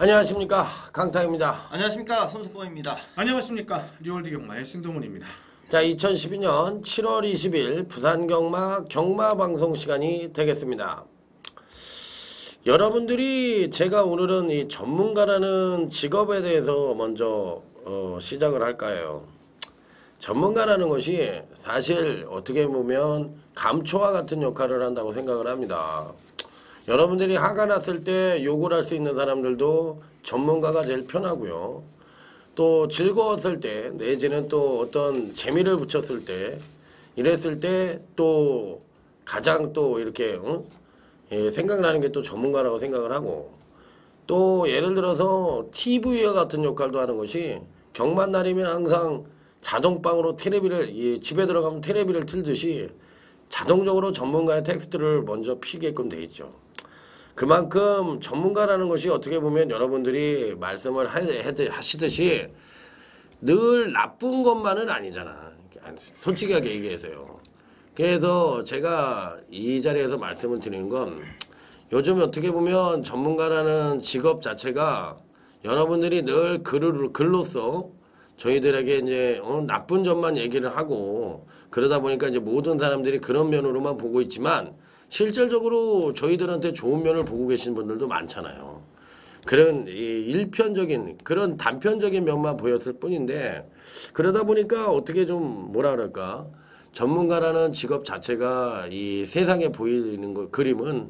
안녕하십니까, 강타입니다. 안녕하십니까, 손석범입니다. 안녕하십니까, 리월드 경마의 신동훈입니다. 자, 2012년 7월 20일 부산 경마 방송 시간이 되겠습니다. 여러분들이 제가 오늘은 이 전문가라는 직업에 대해서 먼저 시작을 할까요? 전문가라는 것이 사실 어떻게 보면 감초와 같은 역할을 한다고 생각을 합니다. 여러분들이 화가 났을 때 욕을 할 수 있는 사람들도 전문가가 제일 편하고요. 또 즐거웠을 때 내지는 또 어떤 재미를 붙였을 때 이랬을 때 또 가장 또 이렇게 생각나는 게 또 전문가라고 생각을 하고, 또 예를 들어서 TV와 같은 역할도 하는 것이 경만 날이면 항상 자동방으로 테레비를 집에 들어가면 테레비를 틀듯이 자동적으로 전문가의 텍스트를 먼저 피게끔 돼 있죠. 그만큼 전문가라는 것이 어떻게 보면 여러분들이 말씀을 하시듯이 늘 나쁜 것만은 아니잖아. 솔직하게 얘기해서요. 그래서 제가 이 자리에서 말씀을 드리는 건, 요즘 어떻게 보면 전문가라는 직업 자체가 여러분들이 늘 글로써 저희들에게 이제 나쁜 점만 얘기를 하고, 그러다 보니까 이제 모든 사람들이 그런 면으로만 보고 있지만 실질적으로 저희들한테 좋은 면을 보고 계신 분들도 많잖아요. 그런 일편적인 그런 단편적인 면만 보였을 뿐인데, 그러다 보니까 어떻게 좀 뭐라 그럴까, 전문가라는 직업 자체가 이 세상에 보이는 그림은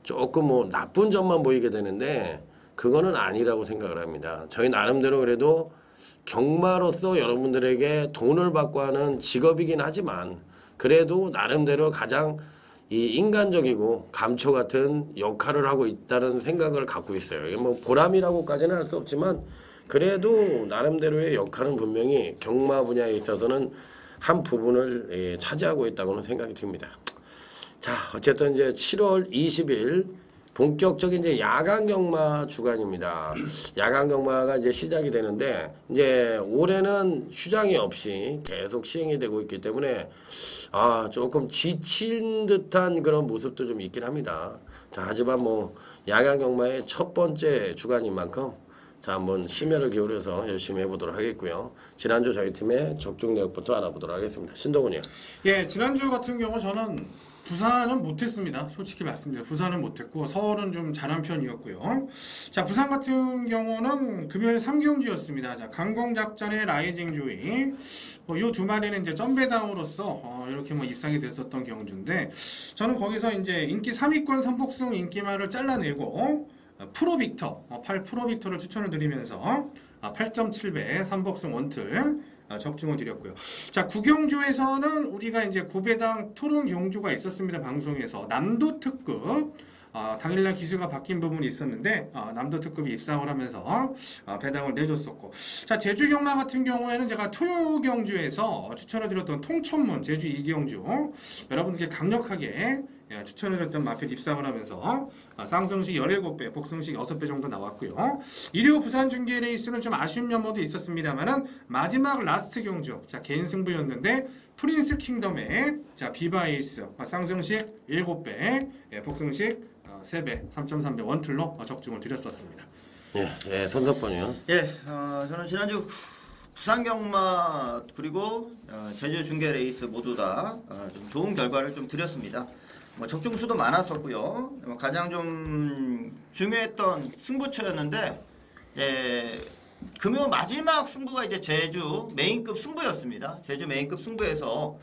조금 뭐 나쁜 점만 보이게 되는데, 그거는 아니라고 생각을 합니다. 저희 나름대로 그래도 경마로서 여러분들에게 돈을 받고 하는 직업이긴 하지만 그래도 나름대로 가장 이 인간적이고 감초 같은 역할을 하고 있다는 생각을 갖고 있어요. 이게 뭐 보람이라고까지는 할 수 없지만 그래도 나름대로의 역할은 분명히 경마 분야에 있어서는 한 부분을 차지하고 있다고는 생각이 듭니다. 자, 어쨌든 이제 7월 20일 본격적인 이제 야간 경마 주간입니다. 야간 경마가 이제 시작이 되는데, 이제 올해는 휴장이 없이 계속 시행이 되고 있기 때문에 조금 지친 듯한 그런 모습도 좀 있긴 합니다. 자, 하지만 뭐 야간 경마의 첫 번째 주간인 만큼 자, 한번 심혈을 기울여서 열심히 해보도록 하겠고요. 지난주 저희 팀의 적중 내역부터 알아보도록 하겠습니다. 신동훈이요. 예, 지난주 같은 경우 저는 부산은 못했습니다. 솔직히 말씀드려요. 부산은 못했고 서울은 좀 잘한 편이었고요. 자, 부산 같은 경우는 금요일 3경주였습니다. 자, 강공작전의 라이징 조이, 요 두 마리는 이제 점배당으로서 이렇게 뭐 입상이 됐었던 경주인데, 저는 거기서 이제 인기 3위권 선복승 인기말을 잘라내고 프로빅터, 8 프로빅터를 추천을 드리면서 8.7배 삼복승 원틀 적중을 드렸고요. 자, 구경주에서는 우리가 이제 고배당 토론 경주가 있었습니다. 방송에서 남도 특급 당일날 기수가 바뀐 부분이 있었는데 남도 특급이 입상을 하면서 배당을 내줬었고, 자, 제주 경마 같은 경우에는 제가 토요 경주에서 추천을 드렸던 통천문 제주 2경주 여러분들께 강력하게 추천해줬던 마필 입상을 하면서 쌍승식 17배, 복승식 6배 정도 나왔고요. 일요 부산 중계 레이스는 좀 아쉬운 면모도 있었습니다만은 마지막 라스트 경주, 자, 개인 승부였는데 프린스 킹덤의 자, 비바에이스 쌍승식 7배, 복승식 3배, 3.3배 원틀로 적중을 드렸었습니다. 예, 손석번이요. 예, 저는 지난주 부산 경마 그리고 제주 중계 레이스 모두 다 좀 좋은 결과를 좀 드렸습니다. 뭐 적중수도 많았었고요. 가장 좀 중요했던 승부처였는데, 금요 마지막 승부가 이제 제주 메인급 승부였습니다. 제주 메인급 승부에서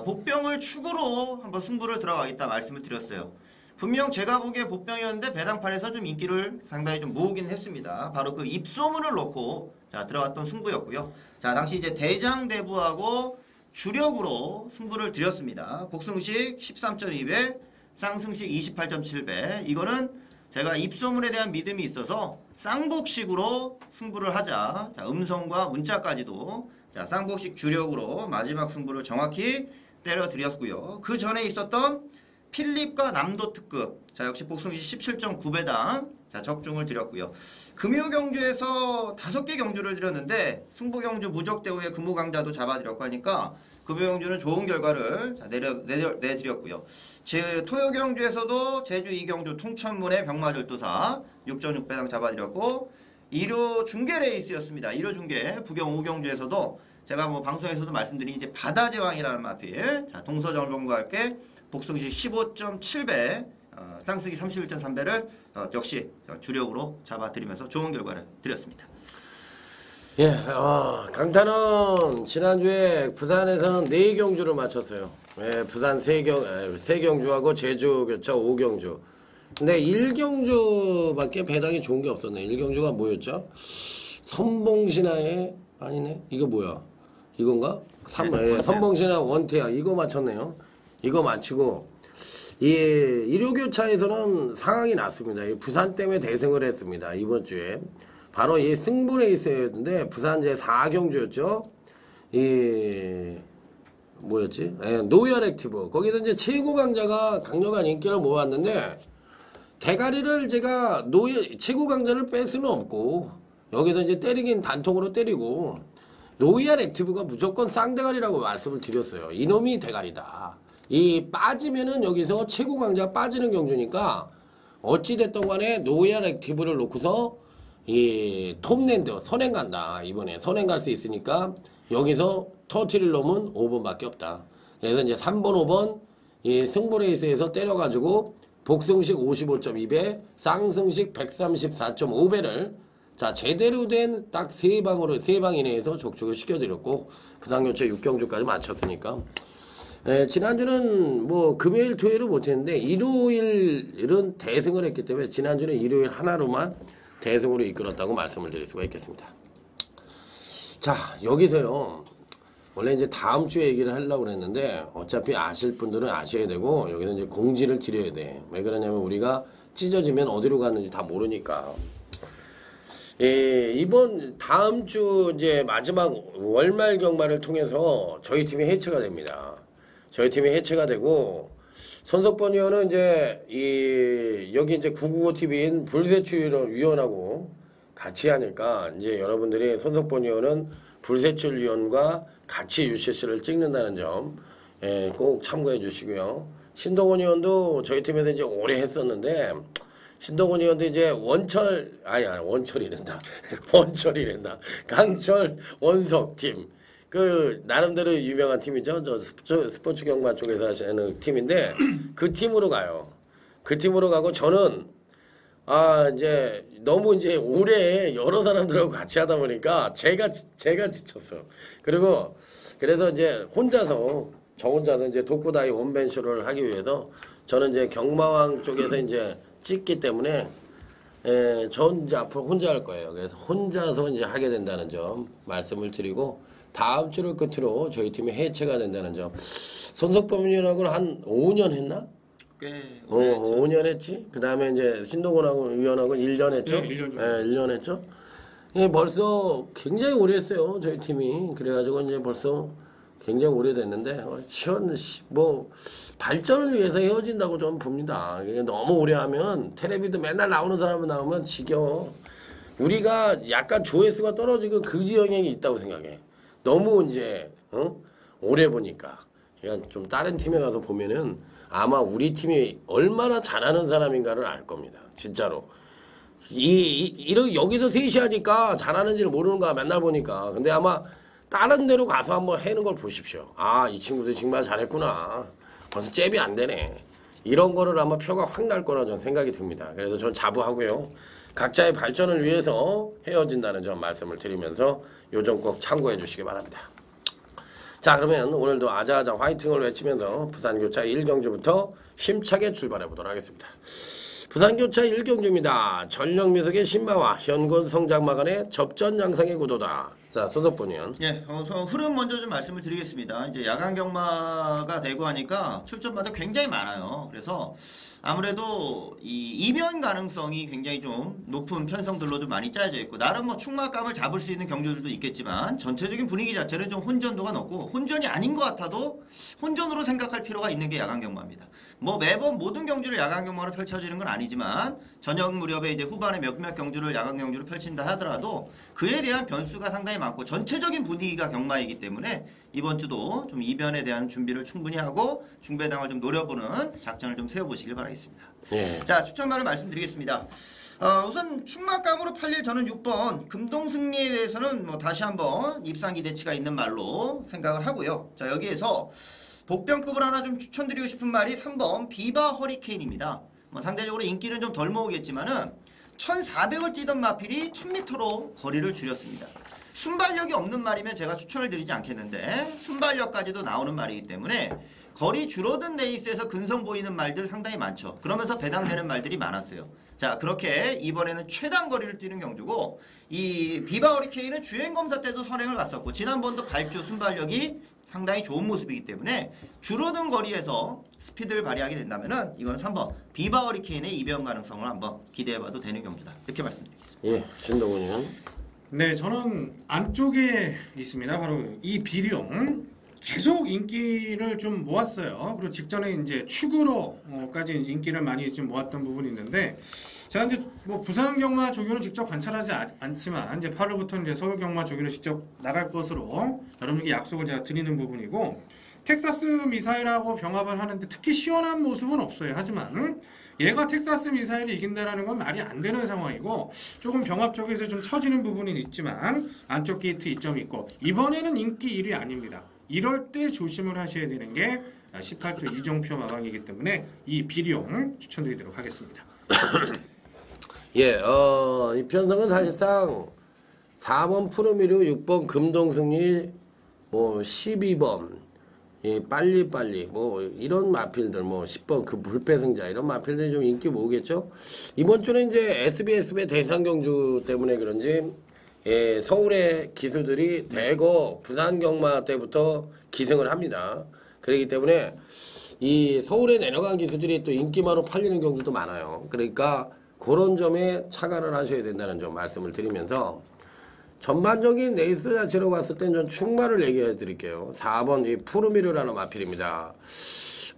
복병을 축으로 한번 승부를 들어가겠다 말씀을 드렸어요. 분명 제가 보기에 복병이었는데 배당판에서 좀 인기를 상당히 좀 모으긴 했습니다. 바로 그 입소문을 놓고 들어갔던 승부였고요. 자, 당시 이제 대장대부하고 주력으로 승부를 드렸습니다. 복승식 13.2배, 쌍승식 28.7배. 이거는 제가 입소문에 대한 믿음이 있어서 쌍복식으로 승부를 하자. 자, 음성과 문자까지도 자, 쌍복식 주력으로 마지막 승부를 정확히 때려드렸고요. 그 전에 있었던 필립과 남도 특급, 자, 역시 복승식 17.9배당 자, 적중을 드렸고요. 금요 경주에서 5개 경주를 드렸는데 승부 경주 무적대 후에 금호 강자도 잡아드렸고 하니까 금요 경주는 좋은 결과를 내드렸고요. 토요 경주에서도 제주 2경주 통천문의 병마절도사 6.6배당 잡아드렸고 1호 중계 레이스였습니다. 1호 중계 부경 5경주에서도 제가 뭐 방송에서도 말씀드린 이제 바다제왕이라는 마필 자 동서정병과 함께 복승식 15.7배 쌍쓰기 31.3배를 역시 주력으로 잡아드리면서 좋은 결과를 드렸습니다. 예, 강타는 지난주에 부산에서는 4경주를 마쳤어요. 예, 부산 3경주하고 제주 교차 5경주. 근데 1경주밖에 배당이 좋은 게 없었네. 1경주가 뭐였죠? 선봉신화의 아니네. 이거 뭐야? 이건가? 선봉신화 원태야. 이거 맞췄네요. 이거 맞히고 이 일요교차에서는 상황이 났습니다. 부산 때문에 대승을 했습니다. 이번 주에. 바로 이 승부 레이스였는데 부산 제 4경주였죠. 이 뭐였지? 노열 액티브. 거기서 이제 최고 강자가 강력한 인기를 모았는데 대가리를 제가 최고 강자를 뺄 수는 없고 여기서 이제 때리긴 단통으로 때리고 노열 액티브가 무조건 쌍대가리라고 말씀을 드렸어요. 이놈이 대가리다. 이 빠지면은 여기서 최고 강자 빠지는 경주니까 어찌됐던 간에 노열 액티브를 놓고서 이 톱랜드 선행 간다. 이번에 선행 갈 수 있으니까 여기서 터트릴 놈은 5번밖에 없다. 그래서 이제 3번, 5번 이 승부 레이스에서 때려가지고 복승식 55.2배, 쌍승식 134.5배를 자 제대로 된 딱 3방 이내에서 적축을 시켜드렸고 부산교체 6경주까지 마쳤으니까 지난주는 뭐 금요일, 토요일은 못했는데 일요일은 대승을 했기 때문에 지난주는 일요일 하나로만 대승으로 이끌었다고 말씀을 드릴 수가 있겠습니다. 자 여기서요 원래 이제 다음 주에 얘기를 하려고 그랬는데 어차피 아실 분들은 아셔야 되고 여기서 이제 공지를 드려야 돼. 왜 그러냐면 우리가 찢어지면 어디로 갔는지 다 모르니까. 이번 다음 주 이제 마지막 월말 경마를 통해서 저희 팀이 해체가 됩니다. 저희 팀이 해체가 되고 손석번 위원은 이제 여기 이제 995TV인 불세출위원하고 같이 하니까 이제 여러분들이 손석번 위원은 불세출위원과 같이 UCC를 찍는다는 점 꼭 참고해 주시고요. 신동원 의원도 저희 팀에서 이제 오래 했었는데 신동원 의원도 이제 원철이란다. 강철 원석 팀. 그 나름대로 유명한 팀이죠. 저 스포츠 경마 쪽에서 하시는 팀인데 그 팀으로 가요. 그 팀으로 가고 저는 이제 너무 이제 오래 여러 사람들하고 같이 하다 보니까 제가 지쳤어. 그리고 그래서 이제 저 혼자서 이제 독고다이 원맨쇼를 하기 위해서 저는 이제 경마왕 쪽에서 이제 찍기 때문에 전 이제 앞으로 혼자 할 거예요. 그래서 혼자서 이제 하게 된다는 점 말씀을 드리고 다음 주를 끝으로 저희 팀이 해체가 된다는 점. 손석범 위원하고는 한 5년 했나? 꽤 오래 했죠. 5년 했지. 그 다음에 이제 신동훈하고 위원하고는 1년 했죠. 네, 1년 정도. 1년 했죠. 벌써 굉장히 오래 했어요. 저희 팀이. 그래가지고 이제 벌써 굉장히 오래됐는데 뭐 발전을 위해서 헤어진다고 좀 봅니다. 너무 오래 하면 텔레비도 맨날 나오는 사람은 나오면 지겨워. 우리가 약간 조회수가 떨어지고 그 영향이 있다고 생각해. 너무 이제 오래 보니까 그러니까 좀 다른 팀에 가서 보면은 아마 우리 팀이 얼마나 잘하는 사람인가를 알 겁니다. 진짜로. 이렇게 여기서 셋이 하니까 잘하는지를 모르는 거야. 맨날 보니까. 근데 아마 다른 데로 가서 한번 해는 걸 보십시오. 이 친구들 정말 잘했구나. 벌써 잽이 안 되네. 이런 거를 아마 표가 확 날 거라 저는 생각이 듭니다. 그래서 전 자부하고요. 각자의 발전을 위해서 헤어진다는 점 말씀을 드리면서 요 점 꼭 참고해 주시기 바랍니다. 자 그러면 오늘도 아자아자 화이팅을 외치면서 부산교차 1경주부터 힘차게 출발해 보도록 하겠습니다. 부산교차 1경주입니다. 전력미석의 신마와 현곤 성장마간의 접전 양상의 구도다. 자 손석본 의원. 예, 흐름 먼저 좀 말씀을 드리겠습니다. 이제 야간 경마가 되고 하니까 출전마다 굉장히 많아요. 그래서 아무래도 이 이변 가능성이 굉장히 좀 높은 편성들로 좀 많이 짜여져 있고 나름 뭐 충막감을 잡을 수 있는 경주들도 있겠지만 전체적인 분위기 자체는 좀 혼전도가 높고 혼전이 아닌 것 같아도 혼전으로 생각할 필요가 있는 게 야간 경마입니다. 뭐 매번 모든 경주를 야간 경마로 펼쳐지는 건 아니지만 저녁 무렵에 이제 후반에 몇몇 경주를 야간 경주를 펼친다 하더라도 그에 대한 변수가 상당히 많고 전체적인 분위기가 경마이기 때문에 이번 주도 좀 이변에 대한 준비를 충분히 하고 중배당을 좀 노려보는 작전을 좀 세워보시길 바라겠습니다. 예. 자, 추천말을 말씀드리겠습니다. 우선 충막감으로 팔릴 저는 6번 금동승리에 대해서는 뭐 다시 한번 입상 기대치가 있는 말로 생각을 하고요. 자, 여기에서 복병급을 하나 좀 추천드리고 싶은 말이 3번 비바 허리케인입니다. 뭐 상대적으로 인기는 좀 덜 모으겠지만은 1400을 뛰던 마필이 1000m로 거리를 줄였습니다. 순발력이 없는 말이면 제가 추천을 드리지 않겠는데 순발력까지도 나오는 말이기 때문에 거리 줄어든 레이스에서 근성 보이는 말들 상당히 많죠. 그러면서 배당되는 말들이 많았어요. 자, 그렇게 이번에는 최단 거리를 뛰는 경주고 이 비바 허리케인은 주행검사 때도 선행을 갔었고 지난번도 발주 순발력이 상당히 좋은 모습이기 때문에 줄어든 거리에서 스피드를 발휘하게 된다면은 이건 3번 비바 허리케인의 이변 가능성을 한번 기대해봐도 되는 경주다. 이렇게 말씀드리겠습니다. 예, 신동훈이요. 네, 저는 안쪽에 있습니다. 바로 이 비룡 계속 인기를 좀 모았어요. 그리고 직전에 이제 축으로까지 인기를 많이 좀 모았던 부분이 있는데 제가 이제 뭐 부산 경마 조교는 직접 관찰하지 않지만 이제 8월부터 이제 서울 경마 조교는 직접 나갈 것으로 여러분께 약속을 제가 드리는 부분이고 텍사스 미사일하고 병합을 하는데 특히 시원한 모습은 없어요. 하지만 얘가 텍사스 미사일이 이긴다라는 건 말이 안 되는 상황이고 조금 병합 쪽에서 좀 처지는 부분은 있지만 안쪽 게이트 이점이 있고 이번에는 인기 1위 아닙니다. 이럴 때 조심을 하셔야 되는 게 18조 이정표 마방이기 때문에 이 비룡 추천드리도록 하겠습니다. 예, 이 편성은 사실상 4번 푸르미르, 6번 금동승리, 뭐 12번 빨리빨리 뭐 이런 마필들 뭐 10번 그 불패승자 이런 마필들이 좀 인기 모으겠죠. 이번 주는 이제 SBS의 대상경주 때문에 그런지 서울의 기수들이 대거 부산 경마 때부터 기승을 합니다. 그렇기 때문에 이 서울에 내려간 기수들이 또 인기마로 팔리는 경주도 많아요. 그러니까 그런 점에 차관을 하셔야 된다는 점 말씀을 드리면서 전반적인 레이스 자체로 봤을 땐 전 충마를 얘기해 드릴게요. 4번 이 푸르미르라는 마필입니다.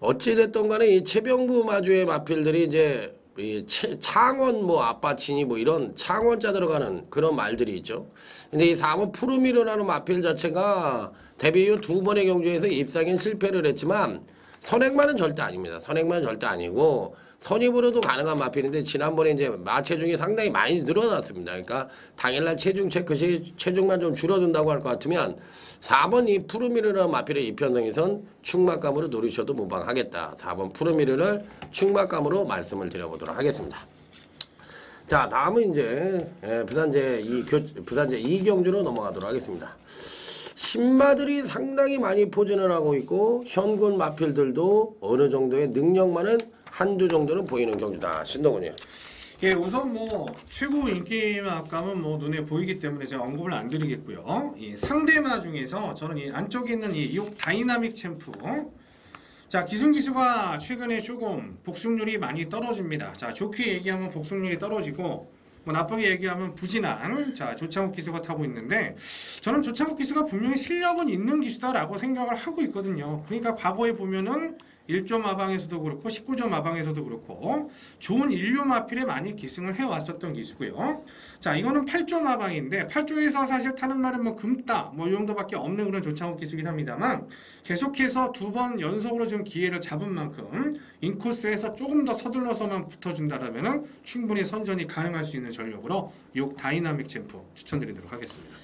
어찌됐든 간에 이 최병부 마주의 마필들이 이제 이 창원 뭐 아빠치니 뭐 이런 창원자 들어가는 그런 말들이 있죠. 근데 이 4번 푸르미르라는 마필 자체가 데뷔 이후 2번의 경주에서 입상엔 실패를 했지만 선행만은 절대 아닙니다. 선행만은 절대 아니고 선입으로도 가능한 마필인데 지난번에 이제 마체중이 상당히 많이 늘어났습니다. 그러니까 당일날 체중 체크 시 체중만 좀 줄어든다고 할 것 같으면 4번 이 푸르미르라는 마필의 이편성에선 충막감으로 노리셔도 무방하겠다. 4번 푸르미르를 충막감으로 말씀을 드려보도록 하겠습니다. 자, 다음은 이제 부산제 2경주로 넘어가도록 하겠습니다. 신마들이 상당히 많이 포진을 하고 있고 현군 마필들도 어느 정도의 능력만은 한두 정도는 보이는 경주다. 신동훈이요. 예, 우선 뭐 최고 인기만감은 뭐 눈에 보이기 때문에 제가 언급을 안 드리겠고요. 이 상대마 중에서 저는 이 안쪽에 있는 이 6 다이나믹 챔프. 자, 기승기수가 최근에 조금 복승률이 많이 떨어집니다. 자, 좋게 얘기하면 복승률이 떨어지고 뭐 나쁘게 얘기하면 부진한 자 조창욱 기수가 타고 있는데 저는 조창욱 기수가 분명히 실력은 있는 기수다라고 생각을 하고 있거든요. 그러니까 과거에 보면은 1조 마방에서도 그렇고 19조 마방에서도 그렇고 좋은 인류 마필에 많이 기승을 해왔었던 기수고요. 자, 이거는 8조 마방인데 8조에서 사실 타는 말은 뭐 금따 뭐 이 정도밖에 없는 그런 조창욱 기수긴 합니다만 계속해서 2번 연속으로 좀 기회를 잡은 만큼 인코스에서 조금 더 서둘러서만 붙어준다라면은 충분히 선전이 가능할 수 있는 전력으로 6 다이나믹 챔프 추천드리도록 하겠습니다.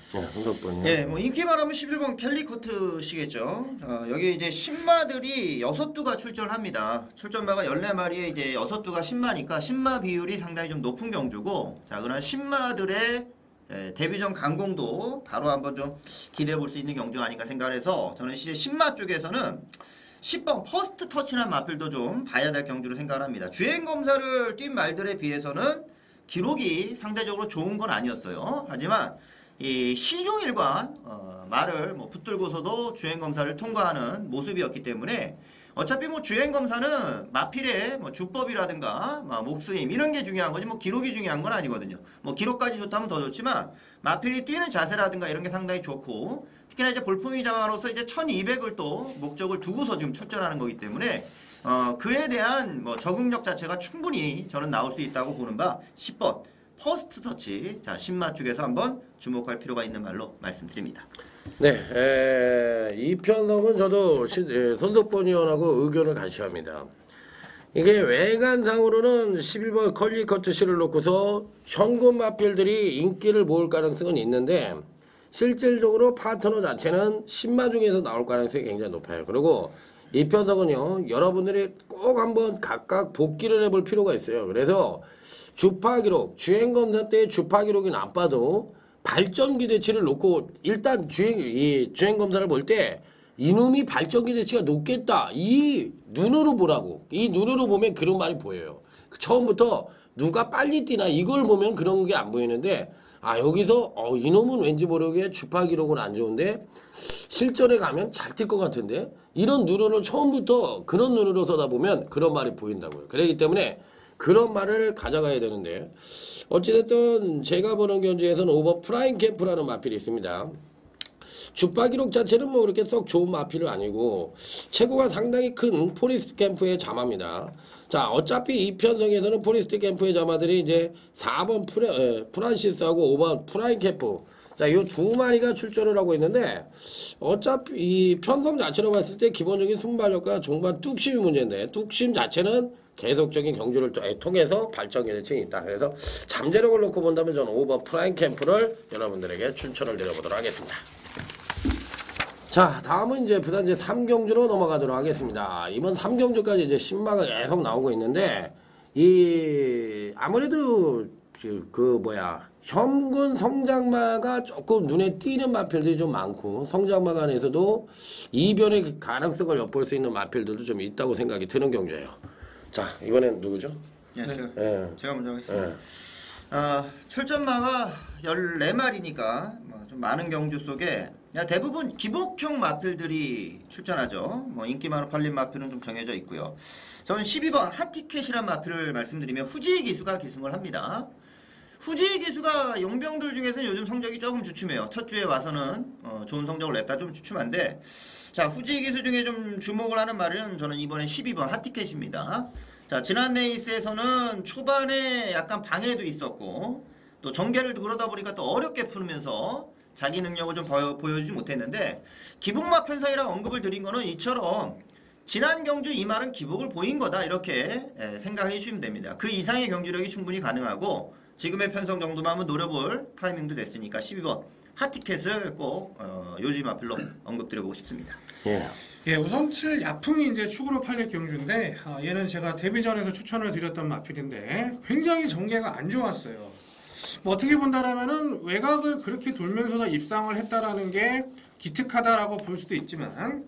예, 뭐 인기만 하면 11번 캘리커트시겠죠. 여기 이제 신마들이 6두가 출전합니다. 출전마가 14마리에 이제 6두가 신마니까 신마 비율이 상당히 좀 높은 경주고, 자, 그런 신마들의 데뷔전 강공도 바로 한번 좀 기대해 볼 수 있는 경주 아닌가 생각해서 저는 이제 신마 쪽에서는 10번 퍼스트 터치란 마필도 좀 봐야 될 경주로 생각합니다. 주행 검사를 뛴 말들에 비해서는 기록이 상대적으로 좋은 건 아니었어요. 하지만 이 시종일관 말을 뭐 붙들고서도 주행검사를 통과하는 모습이었기 때문에 어차피 뭐 주행검사는 마필의 뭐 주법이라든가 목수임 이런 게 중요한 거지 뭐 기록이 중요한 건 아니거든요. 뭐 기록까지 좋다면 더 좋지만 마필이 뛰는 자세라든가 이런 게 상당히 좋고 특히나 이제 볼품위 장화로서 이제 1200을 또 목적을 두고서 지금 출전하는 거기 때문에 그에 대한 뭐 적응력 자체가 충분히 저는 나올 수 있다고 보는 바 10번 퍼스트 터치. 자, 신마 쪽에서 한번 주목할 필요가 있는 말로 말씀드립니다. 네, 이 편성은 저도 손석본 의원하고 의견을 같이 합니다. 이게 외관상으로는 11번 컬리커트 실을 놓고서 현금 마필들이 인기를 모을 가능성은 있는데 실질적으로 파트너 자체는 신마 중에서 나올 가능성이 굉장히 높아요. 그리고 이 편성은요, 여러분들이 꼭 한번 각각 복기를 해볼 필요가 있어요. 그래서 주파 기록, 주행 검사 때 주파 기록이 나빠도 발전 기대치를 놓고 일단 주행 검사를 볼 때 이놈이 발전 기대치가 높겠다. 이 눈으로 보라고. 이 눈으로 보면 그런 말이 보여요. 처음부터 누가 빨리 뛰나 이걸 보면 그런 게 안 보이는데 여기서 이놈은 왠지 모르게 주파 기록은 안 좋은데 실전에 가면 잘 뛸 것 같은데 이런 눈으로 처음부터 그런 눈으로 쳐다보면 그런 말이 보인다고요. 그렇기 때문에 그런 말을 가져가야 되는데 어찌됐든 제가 보는 견지에서는 5번 프라임 캠프라는 마필이 있습니다. 주파 기록 자체는 뭐 그렇게 썩 좋은 마필은 아니고 체구가 상당히 큰 포리스트 캠프의 자마입니다. 자, 어차피 이 편성에서는 포리스트 캠프의 자마들이 이제 4번 프란시스하고 5번 프라임 캠프, 자, 요 두 마리가 출전을 하고 있는데 어차피 이 편성 자체로 봤을 때 기본적인 순발력과 종반 뚝심이 문제인데 뚝심 자체는 계속적인 경주를 통해서 발전 기대층이 있다. 그래서 잠재력을 놓고 본다면 저는 5번 프라임 캠프를 여러분들에게 추천을 드려보도록 하겠습니다. 자, 다음은 이제 부산 제3경주로 넘어가도록 하겠습니다. 이번 3경주까지 이제 신마가 계속 나오고 있는데 아무래도 현군 성장마가 조금 눈에 띄는 마필들이 좀 많고 성장마 안에서도 이변의 가능성을 엿볼 수 있는 마필들도 좀 있다고 생각이 드는 경주예요. 자, 이번엔 누구죠? 예, 제가 먼저 하겠습니다. 출전마가 14마리니까 좀 많은 경주 속에 대부분 기복형 마필들이 출전하죠. 인기 많은 팔린 마필은 좀 정해져 있고요. 저는 12번 핫티켓이란 마필을 말씀드리면 후지의 기수가 기승을 합니다. 후지의 기수가 용병들 중에서는 요즘 성적이 조금 주춤해요. 첫 주에 와서는 좋은 성적을 냈다 좀 주춤한데, 자, 후지의 기수 중에 좀 주목을 하는 말은 저는 이번에 12번 핫티켓입니다. 자, 지난 레이스에서는 초반에 약간 방해도 있었고 또 전개를 그러다 보니까 또 어렵게 풀면서 자기 능력을 좀 보여주지 못했는데 기복마 편성이라고 언급을 드린 거는 이처럼 지난 경주 이 말은 기복을 보인 거다 이렇게 생각해 주시면 됩니다. 그 이상의 경주력이 충분히 가능하고 지금의 편성 정도만 한번 노려볼 타이밍도 됐으니까 12번 핫티켓을 꼭 요즘 마필로 언급드려보고 싶습니다. 예, 우선 7 야풍이 이제 축으로 팔릴 경주인데 얘는 제가 데뷔전에서 추천을 드렸던 마필인데 굉장히 전개가 안 좋았어요. 뭐 어떻게 본다라면은 외곽을 그렇게 돌면서 입상을 했다라는 게 기특하다라고 볼 수도 있지만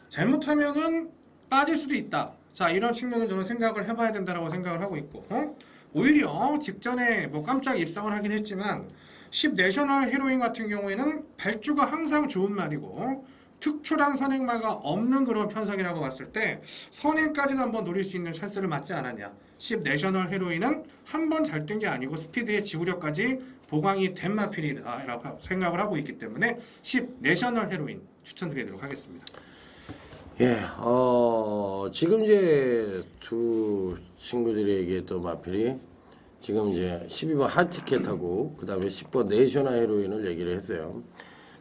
잘못하면은 빠질 수도 있다. 자, 이런 측면을 저는 생각을 해봐야 된다라고 생각을 하고 있고 오히려 직전에 뭐 깜짝 입상을 하긴 했지만 10 내셔널 헤로인 같은 경우에는 발주가 항상 좋은 말이고 특출한 선행마가 없는 그런 편성이라고 봤을 때 선행까지도 한번 노릴 수 있는 찬스를 맞지 않았냐. 10 내셔널 헤로인은 한 번 잘 뜬 게 아니고 스피드의 지구력까지 보강이 된 마필이라고 생각을 하고 있기 때문에 10 내셔널 헤로인 추천드리도록 하겠습니다. 예, 지금 이제 두 친구들이 얘기했던 마필이 지금 이제 12번 핫티켓하고 그 다음에 10번 내셔널 헤로인을 얘기를 했어요.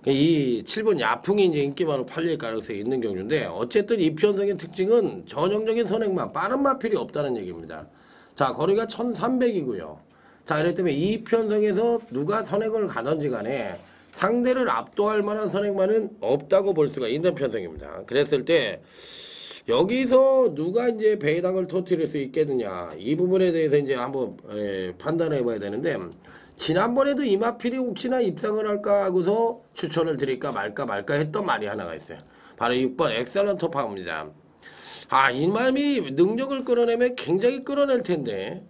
이 7번 야풍이 이제 인기 많은 팔릴 가능성이 있는 경주인데 어쨌든 이 편성의 특징은 전형적인 선행마, 빠른 마필이 없다는 얘기입니다. 자, 거리가 1300이고요. 자, 그렇기 때문에 이 편성에서 누가 선행을 가든지 간에 상대를 압도할 만한 선행마는 없다고 볼 수가 있는 편성입니다. 그랬을 때 여기서 누가 이제 배당을 터뜨릴 수 있겠느냐 이 부분에 대해서 이제 한번 판단을 해봐야 되는데 지난번에도 이 마필이 혹시나 입상을 할까 하고서 추천을 드릴까 말까 했던 말이 하나가 있어요. 바로 6번 엑셀런터 파워입니다. 이 말이 능력을 끌어내면 굉장히 끌어낼 텐데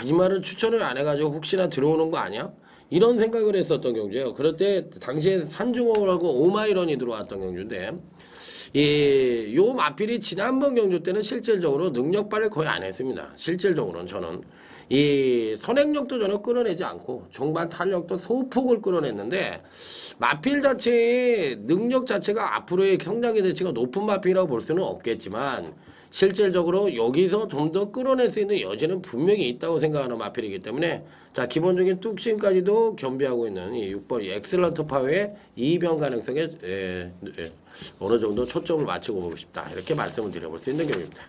이 말을 추천을 안 해가지고 혹시나 들어오는 거 아니야? 이런 생각을 했었던 경주예요. 그럴 때 당시에 산중옥을 하고 오마이런이 들어왔던 경주인데 요 마필이 지난번 경주 때는 실질적으로 능력 발휘를 거의 안 했습니다. 실질적으로는 저는 이 선행력도 전혀 끌어내지 않고 종반 탄력도 소폭을 끌어냈는데 마필 자체의 능력 자체가 앞으로의 성장 기대치가 높은 마필이라고 볼 수는 없겠지만 실질적으로 여기서 좀 더 끌어낼 수 있는 여지는 분명히 있다고 생각하는 마필이기 때문에 자 기본적인 뚝심까지도 겸비하고 있는 이 6번 엑셀런트 파워의 이변 가능성에 어느 정도 초점을 맞추고 보고 싶다 이렇게 말씀을 드려볼 수 있는 경우입니다.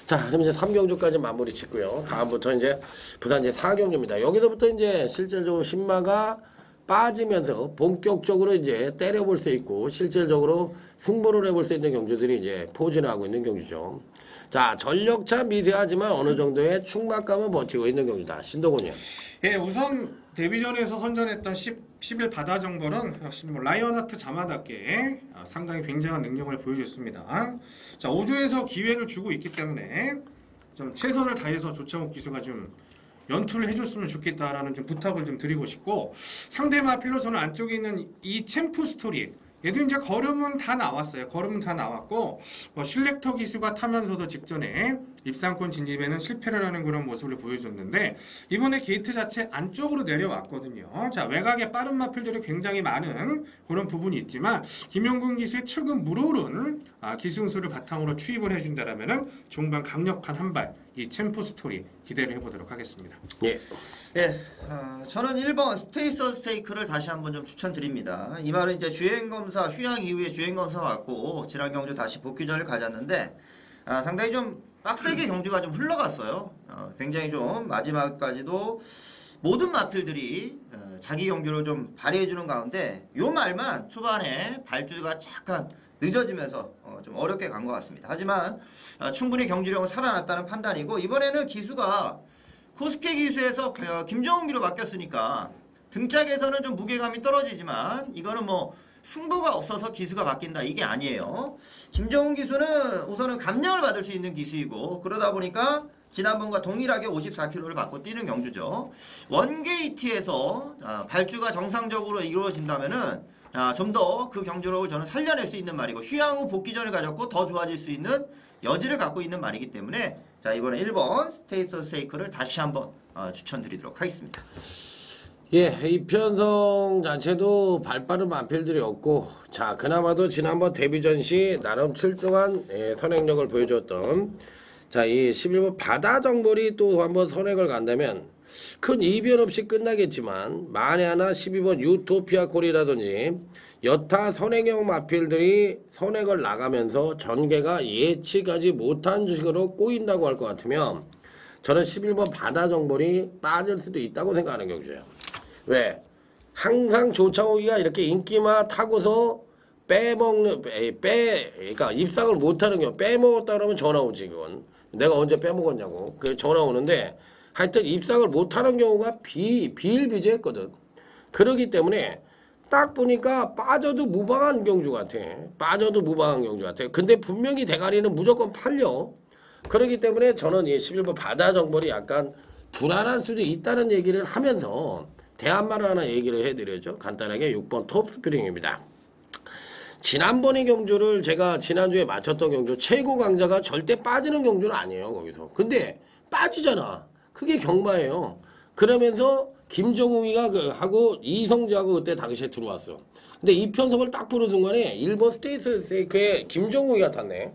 자 그럼 이제 3경주까지 마무리 짓고요. 다음부터 이제 부산 이제 4경주입니다. 여기서부터 이제 실질적으로 신마가 빠지면서 본격적으로 이제 때려볼 수 있고 실질적으로 승부를 해볼 수 있는 경주들이 이제 포진을 하고 있는 경주죠. 자 전력차 미세하지만 어느 정도의 충막감은 버티고 있는 경주다. 신도곤이요. 예, 우선 데뷔전에서 선전했던 11 바다정벌은 역시 뭐 라이언하트 자마답게 상당히 굉장한 능력을 보여줬습니다. 자 5조에서 기회를 주고 있기 때문에 좀 최선을 다해서 조창욱 기수가 좀 연투를 해줬으면 좋겠다라는 좀 부탁을 좀 드리고 싶고 상대 마필로 저는 안쪽에 있는 이 챔프 스토리 얘도 이제 걸음은 다 나왔어요. 걸음은 다 나왔고 뭐 실렉터 기수가 타면서도 직전에 입상권 진입에는 실패를 하는 그런 모습을 보여줬는데 이번에 게이트 자체 안쪽으로 내려왔거든요. 자 외곽에 빠른 마필들이 굉장히 많은 그런 부분이 있지만 김용근 기수의 최근 물오른 기승수를 바탕으로 추입을 해준다라면은 종반 강력한 한발 이 챔프 스토리 기대를 해보도록 하겠습니다. 예. 예, 저는 1번 스테이서 스테이크를 다시 한번 좀 추천드립니다. 이 말은 이제 주행검사, 휴양 이후에 주행검사 왔고 지난 경주 다시 복귀전을 가졌는데 상당히 좀 빡세게 경주가 좀 흘러갔어요. 굉장히 좀 마지막까지도 모든 마필들이 자기 경주를 좀 발휘해주는 가운데 요 말만 초반에 발주가 약간 늦어지면서 좀 어렵게 간 것 같습니다. 하지만 충분히 경주력은 살아났다는 판단이고 이번에는 기수가 코스케 기수에서 김정은기로 바뀌었으니까 등짝에서는 좀 무게감이 떨어지지만 이거는 뭐 승부가 없어서 기수가 바뀐다 이게 아니에요. 김정은 기수는 우선은 감량을 받을 수 있는 기수이고 그러다 보니까 지난번과 동일하게 54km를 받고 뛰는 경주죠. 원게이트에서 발주가 정상적으로 이루어진다면은 좀 더 그 경주력을 저는 살려낼 수 있는 말이고 휴양 후 복귀전을 가졌고 더 좋아질 수 있는 여지를 갖고 있는 말이기 때문에 자 이번에 1번 스테이서 세이크를 다시 한번 추천드리도록 하겠습니다. 예, 이 편성 자체도 발빠른 마필들이 없고 자 그나마도 지난번 데뷔전 시 나름 출중한 선행력을 보여줬던 자 이 11번 바다정벌이 또 한번 선행을 간다면 큰 이변 없이 끝나겠지만 만에 하나 12번 유토피아 콜이라든지 여타 선행형 마필들이 선행을 나가면서 전개가 예측하지 못한 식으로 꼬인다고 할 것 같으면 저는 11번 바다정벌이 빠질 수도 있다고 생각하는 경주예요. 왜? 항상 조창욱이가 이렇게 인기만 타고서 그러니까 입상을 못하는 경우 빼먹었다 그러면 전화 오지 그건 내가 언제 빼먹었냐고 그 전화 오는데 하여튼 입상을 못하는 경우가 비일비재했거든. 그러기 때문에 딱 보니까 빠져도 무방한 경주 같아. 근데 분명히 대가리는 무조건 팔려. 그렇기 때문에 저는 이 11번 바다정벌이 약간 불안할 수도 있다는 얘기를 하면서 대안말을 하나 얘기를 해드려죠. 간단하게 6번 톱스프링입니다. 지난번의 경주를 제가 지난주에 마쳤던 경주 최고 강자가 절대 빠지는 경주는 아니에요. 거기서. 근데 빠지잖아. 그게 경마예요. 그러면서 김정웅이가 하고 이성재하고 그때 당시에 들어왔어. 근데 이 편성을 딱 보는 순간에 1번 스테이스 세이크에 김정웅이가 탔네.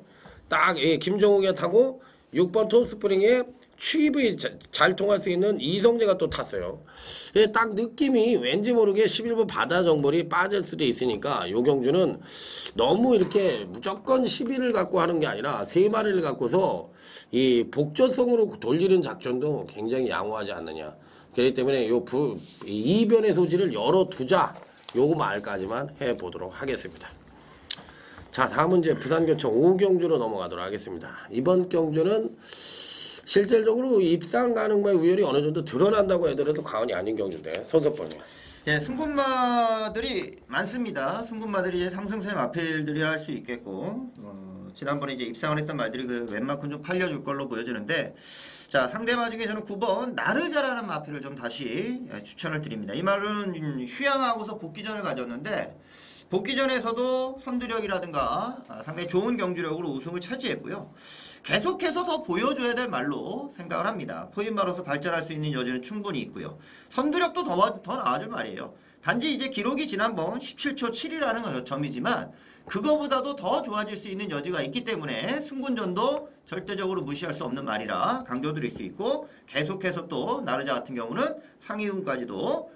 딱 김정웅이가 타고 6번 톱스프링에 취입이 잘 통할 수 있는 이성재가 또 탔어요. 딱 느낌이 왠지 모르게 11번 바다정벌이 빠질 수도 있으니까 요 경주는 너무 이렇게 무조건 11을 갖고 하는 게 아니라 3마리를 갖고서 이 복조성으로 돌리는 작전도 굉장히 양호하지 않느냐. 그렇기 때문에 이변의 소지를 열어두자. 요거 말까지만 해보도록 하겠습니다. 자 다음은 이제 부산교청 5경주로 넘어가도록 하겠습니다. 이번 경주는 실질적으로 입상 가능성의 우열이 어느 정도 드러난다고 해더라도 과언이 아닌 경주인데 손석범이요. 예, 승군마들이 많습니다. 승군마들이 상승세 마필들이 할 수 있겠고 지난번에 이제 입상을 했던 말들이 그 웬만큼 좀 팔려줄 걸로 보여지는데 자 상대마 중에 저는 9번 나르자라는 마필을 좀 다시 추천을 드립니다. 이 말은 휴양하고서 복귀전을 가졌는데 복귀전에서도 선두력이라든가 상당히 좋은 경주력으로 우승을 차지했고요. 계속해서 더 보여줘야 될 말로 생각을 합니다. 포인마로서 발전할 수 있는 여지는 충분히 있고요. 선두력도 더 나아질 말이에요. 단지 이제 기록이 지난번 17초 7이라는 점이지만 그거보다도 더 좋아질 수 있는 여지가 있기 때문에 승군전도 절대적으로 무시할 수 없는 말이라 강조드릴 수 있고, 계속해서 또 나르자 같은 경우는 상위군까지도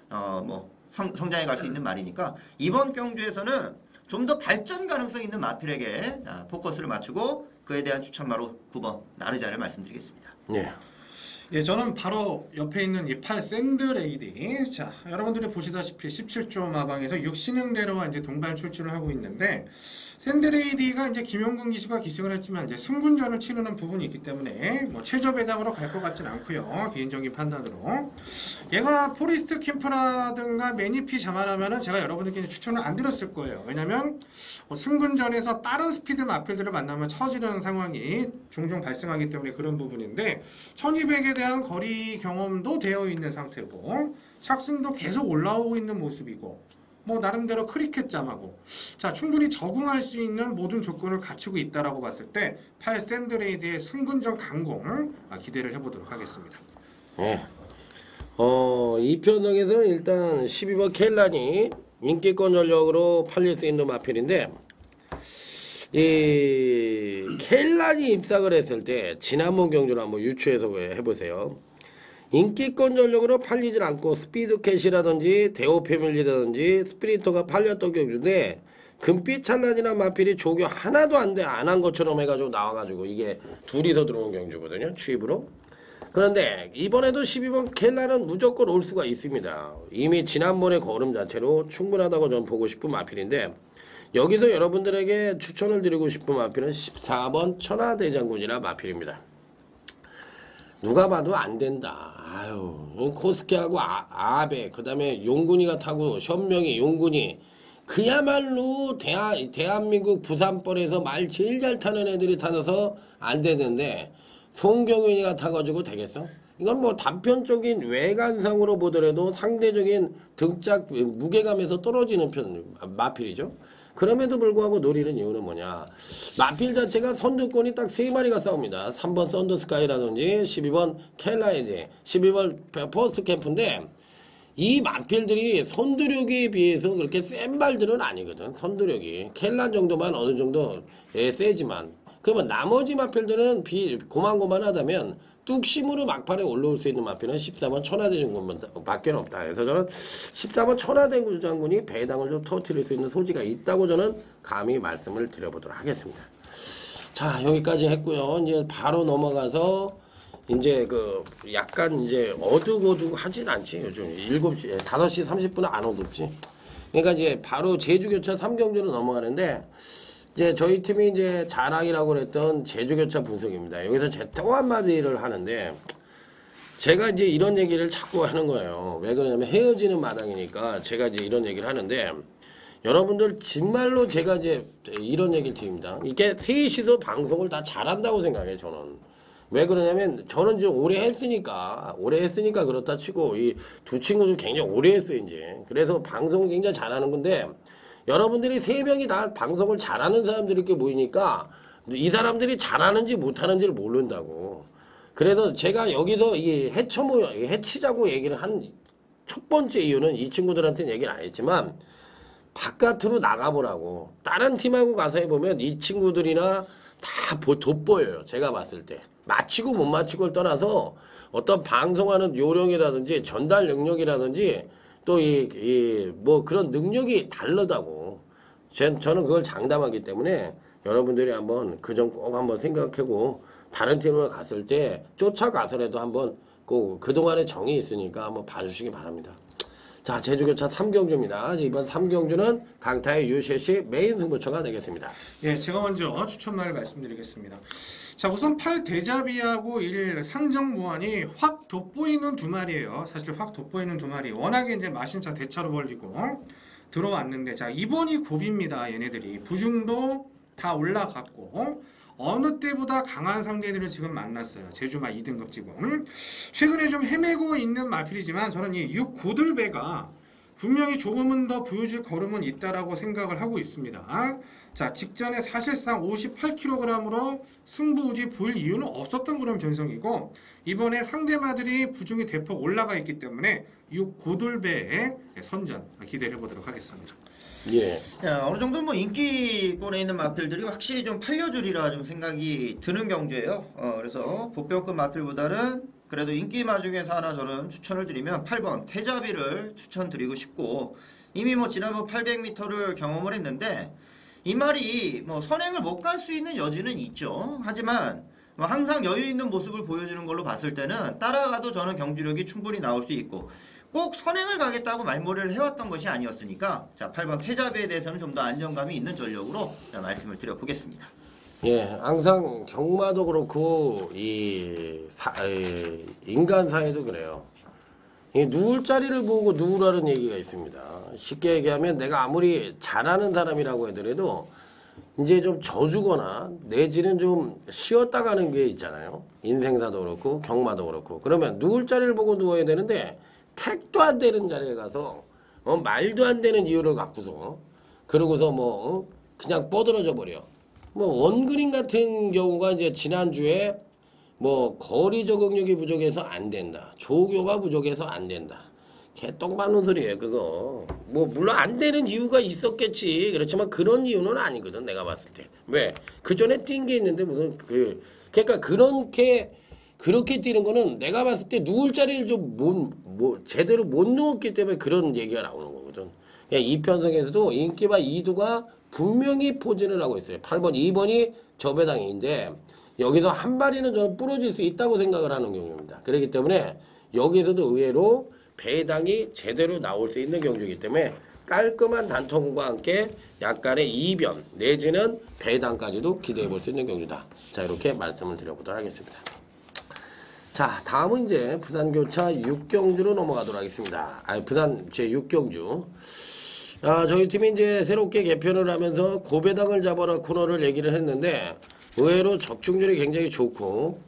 성장해 갈 수 있는 말이니까 이번 경주에서는 좀 더 발전 가능성 있는 마필에게 포커스를 맞추고 그에 대한 추천마로 9번 나르자를 말씀드리겠습니다. 예. 예, 저는 바로 옆에 있는 이 8 샌드레이디. 자, 여러분들이 보시다시피 17조 마방에서 6신흥대로와 이제 동반 출전을 하고 있는데, 샌드레이디가 이제 김용근 기수가 기승을 했지만 이제 승군전을 치르는 부분이 있기 때문에 뭐 최저 배당으로 갈 것 같진 않고요. 개인적인 판단으로. 얘가 포리스트 캠프라든가 매니피 자만하면은 제가 여러분들께 추천을 안 드렸을 거예요. 왜냐면 승군전에서 다른 스피드 마필들을 만나면 처지는 상황이 종종 발생하기 때문에 그런 부분인데, 1200에 대한 거리 경험도 되어 있는 상태고 착승도 계속 올라오고 있는 모습이고, 뭐 나름대로 크리켓 짬하고, 자, 충분히 적응할 수 있는 모든 조건을 갖추고 있다라고 봤을 때 8 샌드레이드의 승군전 강공 기대를 해보도록 하겠습니다. 예. 이 편성에서는 일단 12번 켈란이 인기권 전력으로 팔릴 수 있는 마필인데, 이 켈란이 입상을 했을 때 지난번 경주를 한번 유추해서 해보세요. 인기권 전력으로 팔리질 않고 스피드캣이라든지 대호 패밀리라든지 스프린터가 팔렸던 경주인데, 금빛 찬란이란 마필이 조교 하나도 안 한 것처럼 해가지고 나와가지고 이게 둘이서 들어온 경주거든요, 취입으로. 그런데 이번에도 12번 켈라는 무조건 올 수가 있습니다. 이미 지난번의 걸음 자체로 충분하다고 전 보고 싶은 마필인데, 여기서 여러분들에게 추천을 드리고 싶은 마필은 14번 천하대장군이라 마필입니다. 누가 봐도 안 된다. 아유, 코스케하고 아베, 그 다음에 용군이가 타고 현명이, 용군이, 그야말로 대한민국 부산벌에서 말 제일 잘 타는 애들이 타서 안 되는데, 송경윤이가 타가지고 되겠어? 이건 뭐 단편적인 외관상으로 보더라도 상대적인 등짝 무게감에서 떨어지는 마필이죠. 그럼에도 불구하고 노리는 이유는 뭐냐? 마필 자체가 선두권이 딱 3마리가 싸웁니다. 3번 썬더스카이라든지 12번 켈라이지, 12번 퍼스트 캠프인데, 이 마필들이 선두력에 비해서 그렇게 센 말들은 아니거든. 선두력이 켈라 정도만 어느 정도 세지만, 그러면 나머지 마필들은 고만고만하다면 뚝심으로 막판에 올라올 수 있는 마필은 14번 천하대장군밖에 없다. 그래서 저는 14번 천하대장군이 배당을 좀 터뜨릴 수 있는 소지가 있다고 저는 감히 말씀을 드려보도록 하겠습니다. 자, 여기까지 했고요. 이제 바로 넘어가서 이제 그 약간 이제 어둑어둑하진 않지. 요즘 7시, 5시 30분은 안 어둡지. 그러니까 이제 바로 제주교차 3경주로 넘어가는데, 이제 저희 팀이 이제 자랑이라고 그랬던 제주교차 분석입니다. 여기서 제 또 한마디를 하는데, 제가 이제 이런 얘기를 자꾸 하는 거예요. 왜 그러냐면 헤어지는 마당이니까 제가 이제 이런 얘기를 하는데, 여러분들 정말로 제가 이제 이런 얘기를 드립니다. 이게 셋이서 방송을 다 잘한다고 생각해요, 저는. 왜 그러냐면 저는 지금 오래 했으니까 그렇다 치고 이 두 친구도 굉장히 오래 했어요, 이제. 그래서 방송을 굉장히 잘하는 건데, 여러분들이 3명이 다 방송을 잘하는 사람들이 이렇게 모이니까 이 사람들이 잘하는지 못하는지를 모른다고. 그래서 제가 여기서 이 해치자고 얘기를 한 첫 번째 이유는 이 친구들한테는 얘기를 안 했지만, 바깥으로 나가보라고. 다른 팀하고 가서 해보면 이 친구들이나 다 돋보여요, 제가 봤을 때. 맞히고 못 맞히고를 떠나서 어떤 방송하는 요령이라든지 전달 능력이라든지 또 뭐 그런 능력이 다르다고. 저는 그걸 장담하기 때문에 여러분들이 한번 그 점 꼭 한번 생각하고, 다른 팀으로 갔을 때 쫓아가서라도 한번 꼭 그동안의 정이 있으니까 한번 봐주시기 바랍니다. 자, 제주교차 3경주입니다. 이번 3경주는 강타의 유셰시 메인 승부처가 되겠습니다. 예, 제가 먼저 추천말을 말씀드리겠습니다. 자, 우선 8 대자비하고 1 상정무한이 확 돋보이는 두 마리예요. 사실 확 돋보이는 두 마리. 워낙에 이제 마신차 대차로 벌리고 들어왔는데, 자, 이번이 고비입니다. 얘네들이 부중도 다 올라갔고 어느 때보다 강한 상대들을 지금 만났어요. 제주마 2등급 지금. 최근에 좀 헤매고 있는 마필이지만 저는 이 6고들배가 분명히 조금은 더 보여줄 걸음은 있다라고 생각을 하고 있습니다. 자, 직전에 사실상 58kg으로 승부우지 보일 이유는 없었던 그런 변성이고, 이번에 상대마들이 부중이 대폭 올라가 있기 때문에 6고들배의 선전 기대를 해보도록 하겠습니다. 예. 야, 어느 정도 뭐 인기권에 있는 마필들이 확실히 좀 팔려주리라 좀 생각이 드는 경주예요. 그래서 복병급 마필보다는 그래도 인기마 중에서 하나 저는 추천을 드리면 8번 태자비를 추천드리고 싶고, 이미 뭐 지난번 800m를 경험을 했는데 이 말이 뭐 선행을 못 갈 수 있는 여지는 있죠. 하지만 뭐 항상 여유 있는 모습을 보여주는 걸로 봤을 때는 따라가도 저는 경주력이 충분히 나올 수 있고, 꼭 선행을 가겠다고 말머리를 해왔던 것이 아니었으니까, 자 8번 태자비에 대해서는 좀 더 안정감이 있는 전력으로 자, 말씀을 드려보겠습니다. 예, 항상 경마도 그렇고 인간 사회도 그래요. 누울 자리를 보고 누우라는 얘기가 있습니다. 쉽게 얘기하면 내가 아무리 잘하는 사람이라고 하더라도 이제 좀 져주거나 내지는 좀 쉬었다 가는 게 있잖아요. 인생사도 그렇고 경마도 그렇고. 그러면 누울 자리를 보고 누워야 되는데 택도 안 되는 자리에 가서 말도 안 되는 이유를 갖고서 그러고서 그냥 뻗어져 버려. 원그린 같은 경우가 이제 지난주에 거리 적응력이 부족해서 안 된다. 조교가 부족해서 안 된다. 개똥 맞는 소리예요, 그거. 물론 안 되는 이유가 있었겠지. 그렇지만 그런 이유는 아니거든, 내가 봤을 때. 왜? 그 전에 뛴 게 있는데 무슨 그러니까 그렇게 뛰는 거는 내가 봤을 때 누울 자리를 제대로 못 누웠기 때문에 그런 얘기가 나오는 거거든. 이편성에서도 인기바 2두가 분명히 포진을 하고 있어요. 8번, 2번이 저배당인데 여기서 한 마리는 저는 부러질 수 있다고 생각을 하는 경우입니다. 그렇기 때문에 여기서도 의외로 배당이 제대로 나올 수 있는 경주이기 때문에 깔끔한 단통과 함께 약간의 이변 내지는 배당까지도 기대해 볼 수 있는 경주다. 자, 이렇게 말씀을 드려보도록 하겠습니다. 자, 다음은 이제 부산교차 6경주로 넘어가도록 하겠습니다. 부산 제6경주. 저희 팀이 이제 새롭게 개편을 하면서 고배당을 잡아라 코너를 얘기를 했는데 의외로 적중률이 굉장히 좋고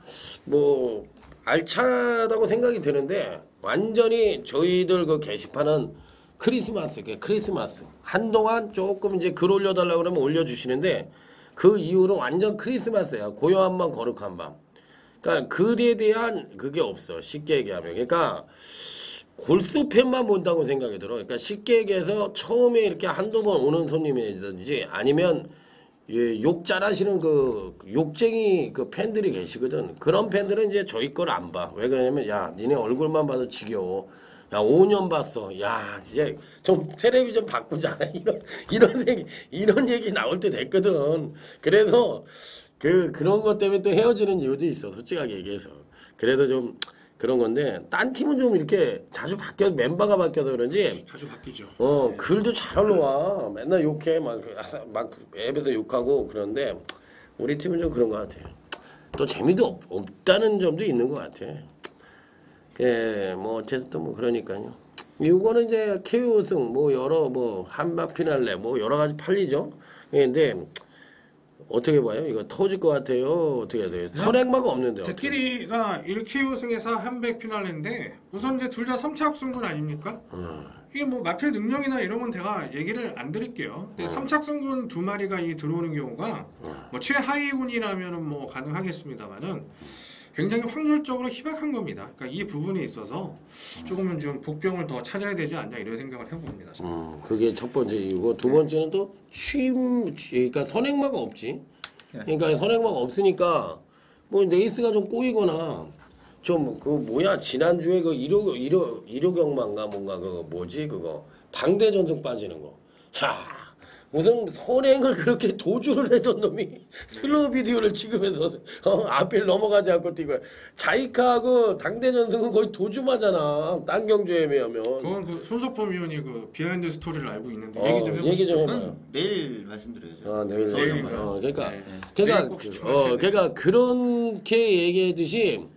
알차다고 생각이 드는데 완전히 저희들 그 게시판은 크리스마스 한동안 조금 이제 글 올려달라고 그러면 올려주시는데 그 이후로 완전 크리스마스야. 고요한 밤 거룩한 밤. 그러니까 글에 대한 그게 없어. 쉽게 얘기하면. 그러니까 골수팬만 본다고 생각이 들어. 그러니까 쉽게 얘기해서 처음에 이렇게 한두 번 오는 손님이든지 아니면 욕 잘하시는 그 욕쟁이 그 팬들이 계시거든. 그런 팬들은 이제 저희 걸 안 봐. 왜 그러냐면 야 니네 얼굴만 봐도 지겨워. 야 5년 봤어. 야 이제 좀 텔레비전 바꾸자. 이런 얘기 나올 때 됐거든. 그래서 그런 것 때문에 또 헤어지는 이유도 있어. 솔직하게 얘기해서. 그래서 좀 그런 건데 딴 팀은 좀 이렇게 자주 멤버가 바뀌어서 그런지 자주 바뀌죠. 글도 잘 올라와. 맨날 욕해 막 앱에서 욕하고 그런데 우리 팀은 좀 그런 것 같아요. 또 재미도 없다는 점도 있는 것 같아. 어쨌든 그러니까요. 이거는 이제 KO 우승 여러 한박 피날레 여러 가지 팔리죠. 근데 어떻게 봐요? 이거 터질 것 같아요? 어떻게 해야 돼요? 선행마가 없는데. 제끼리가 1K 우승에서 한백 피날레인데 우선 이제 둘 다 3차 승군 아닙니까? 이게 마필 능력이나 이런 건 제가 얘기를 안 드릴게요. 3차 승군 두 마리가 들어오는 경우가 최하위군이라면은 가능하겠습니다만은 굉장히 확률적으로 희박한 겁니다. 그러니까 이 부분에 있어서 조금은 좀 복병을 더 찾아야 되지 않냐 이런 생각을 해봅니다. 그게 첫 번째 이유고 두 번째는 또 그러니까 선행마가 없지. 그러니까 선행마가 없으니까 레이스가 좀 꼬이거나 좀 지난주에 그 일요경마인가 뭔가 그거 뭐지 그거 방대전승 빠지는 거. 야 무슨 선행을 그렇게 도주를 했던 놈이 슬로우 비디오를 찍으면서 앞을 넘어가지 않고 뛰고 자이카하고 당대전승은 거의 도주마잖아. 딴 경주에 비하면. 그건 손석범 위원이 비하인드 스토리를 알고 있는데 얘기 좀 해봐요. 내일 말씀드려야죠. 내일. 그러니까 네. 그러니까 그렇게 얘기했듯이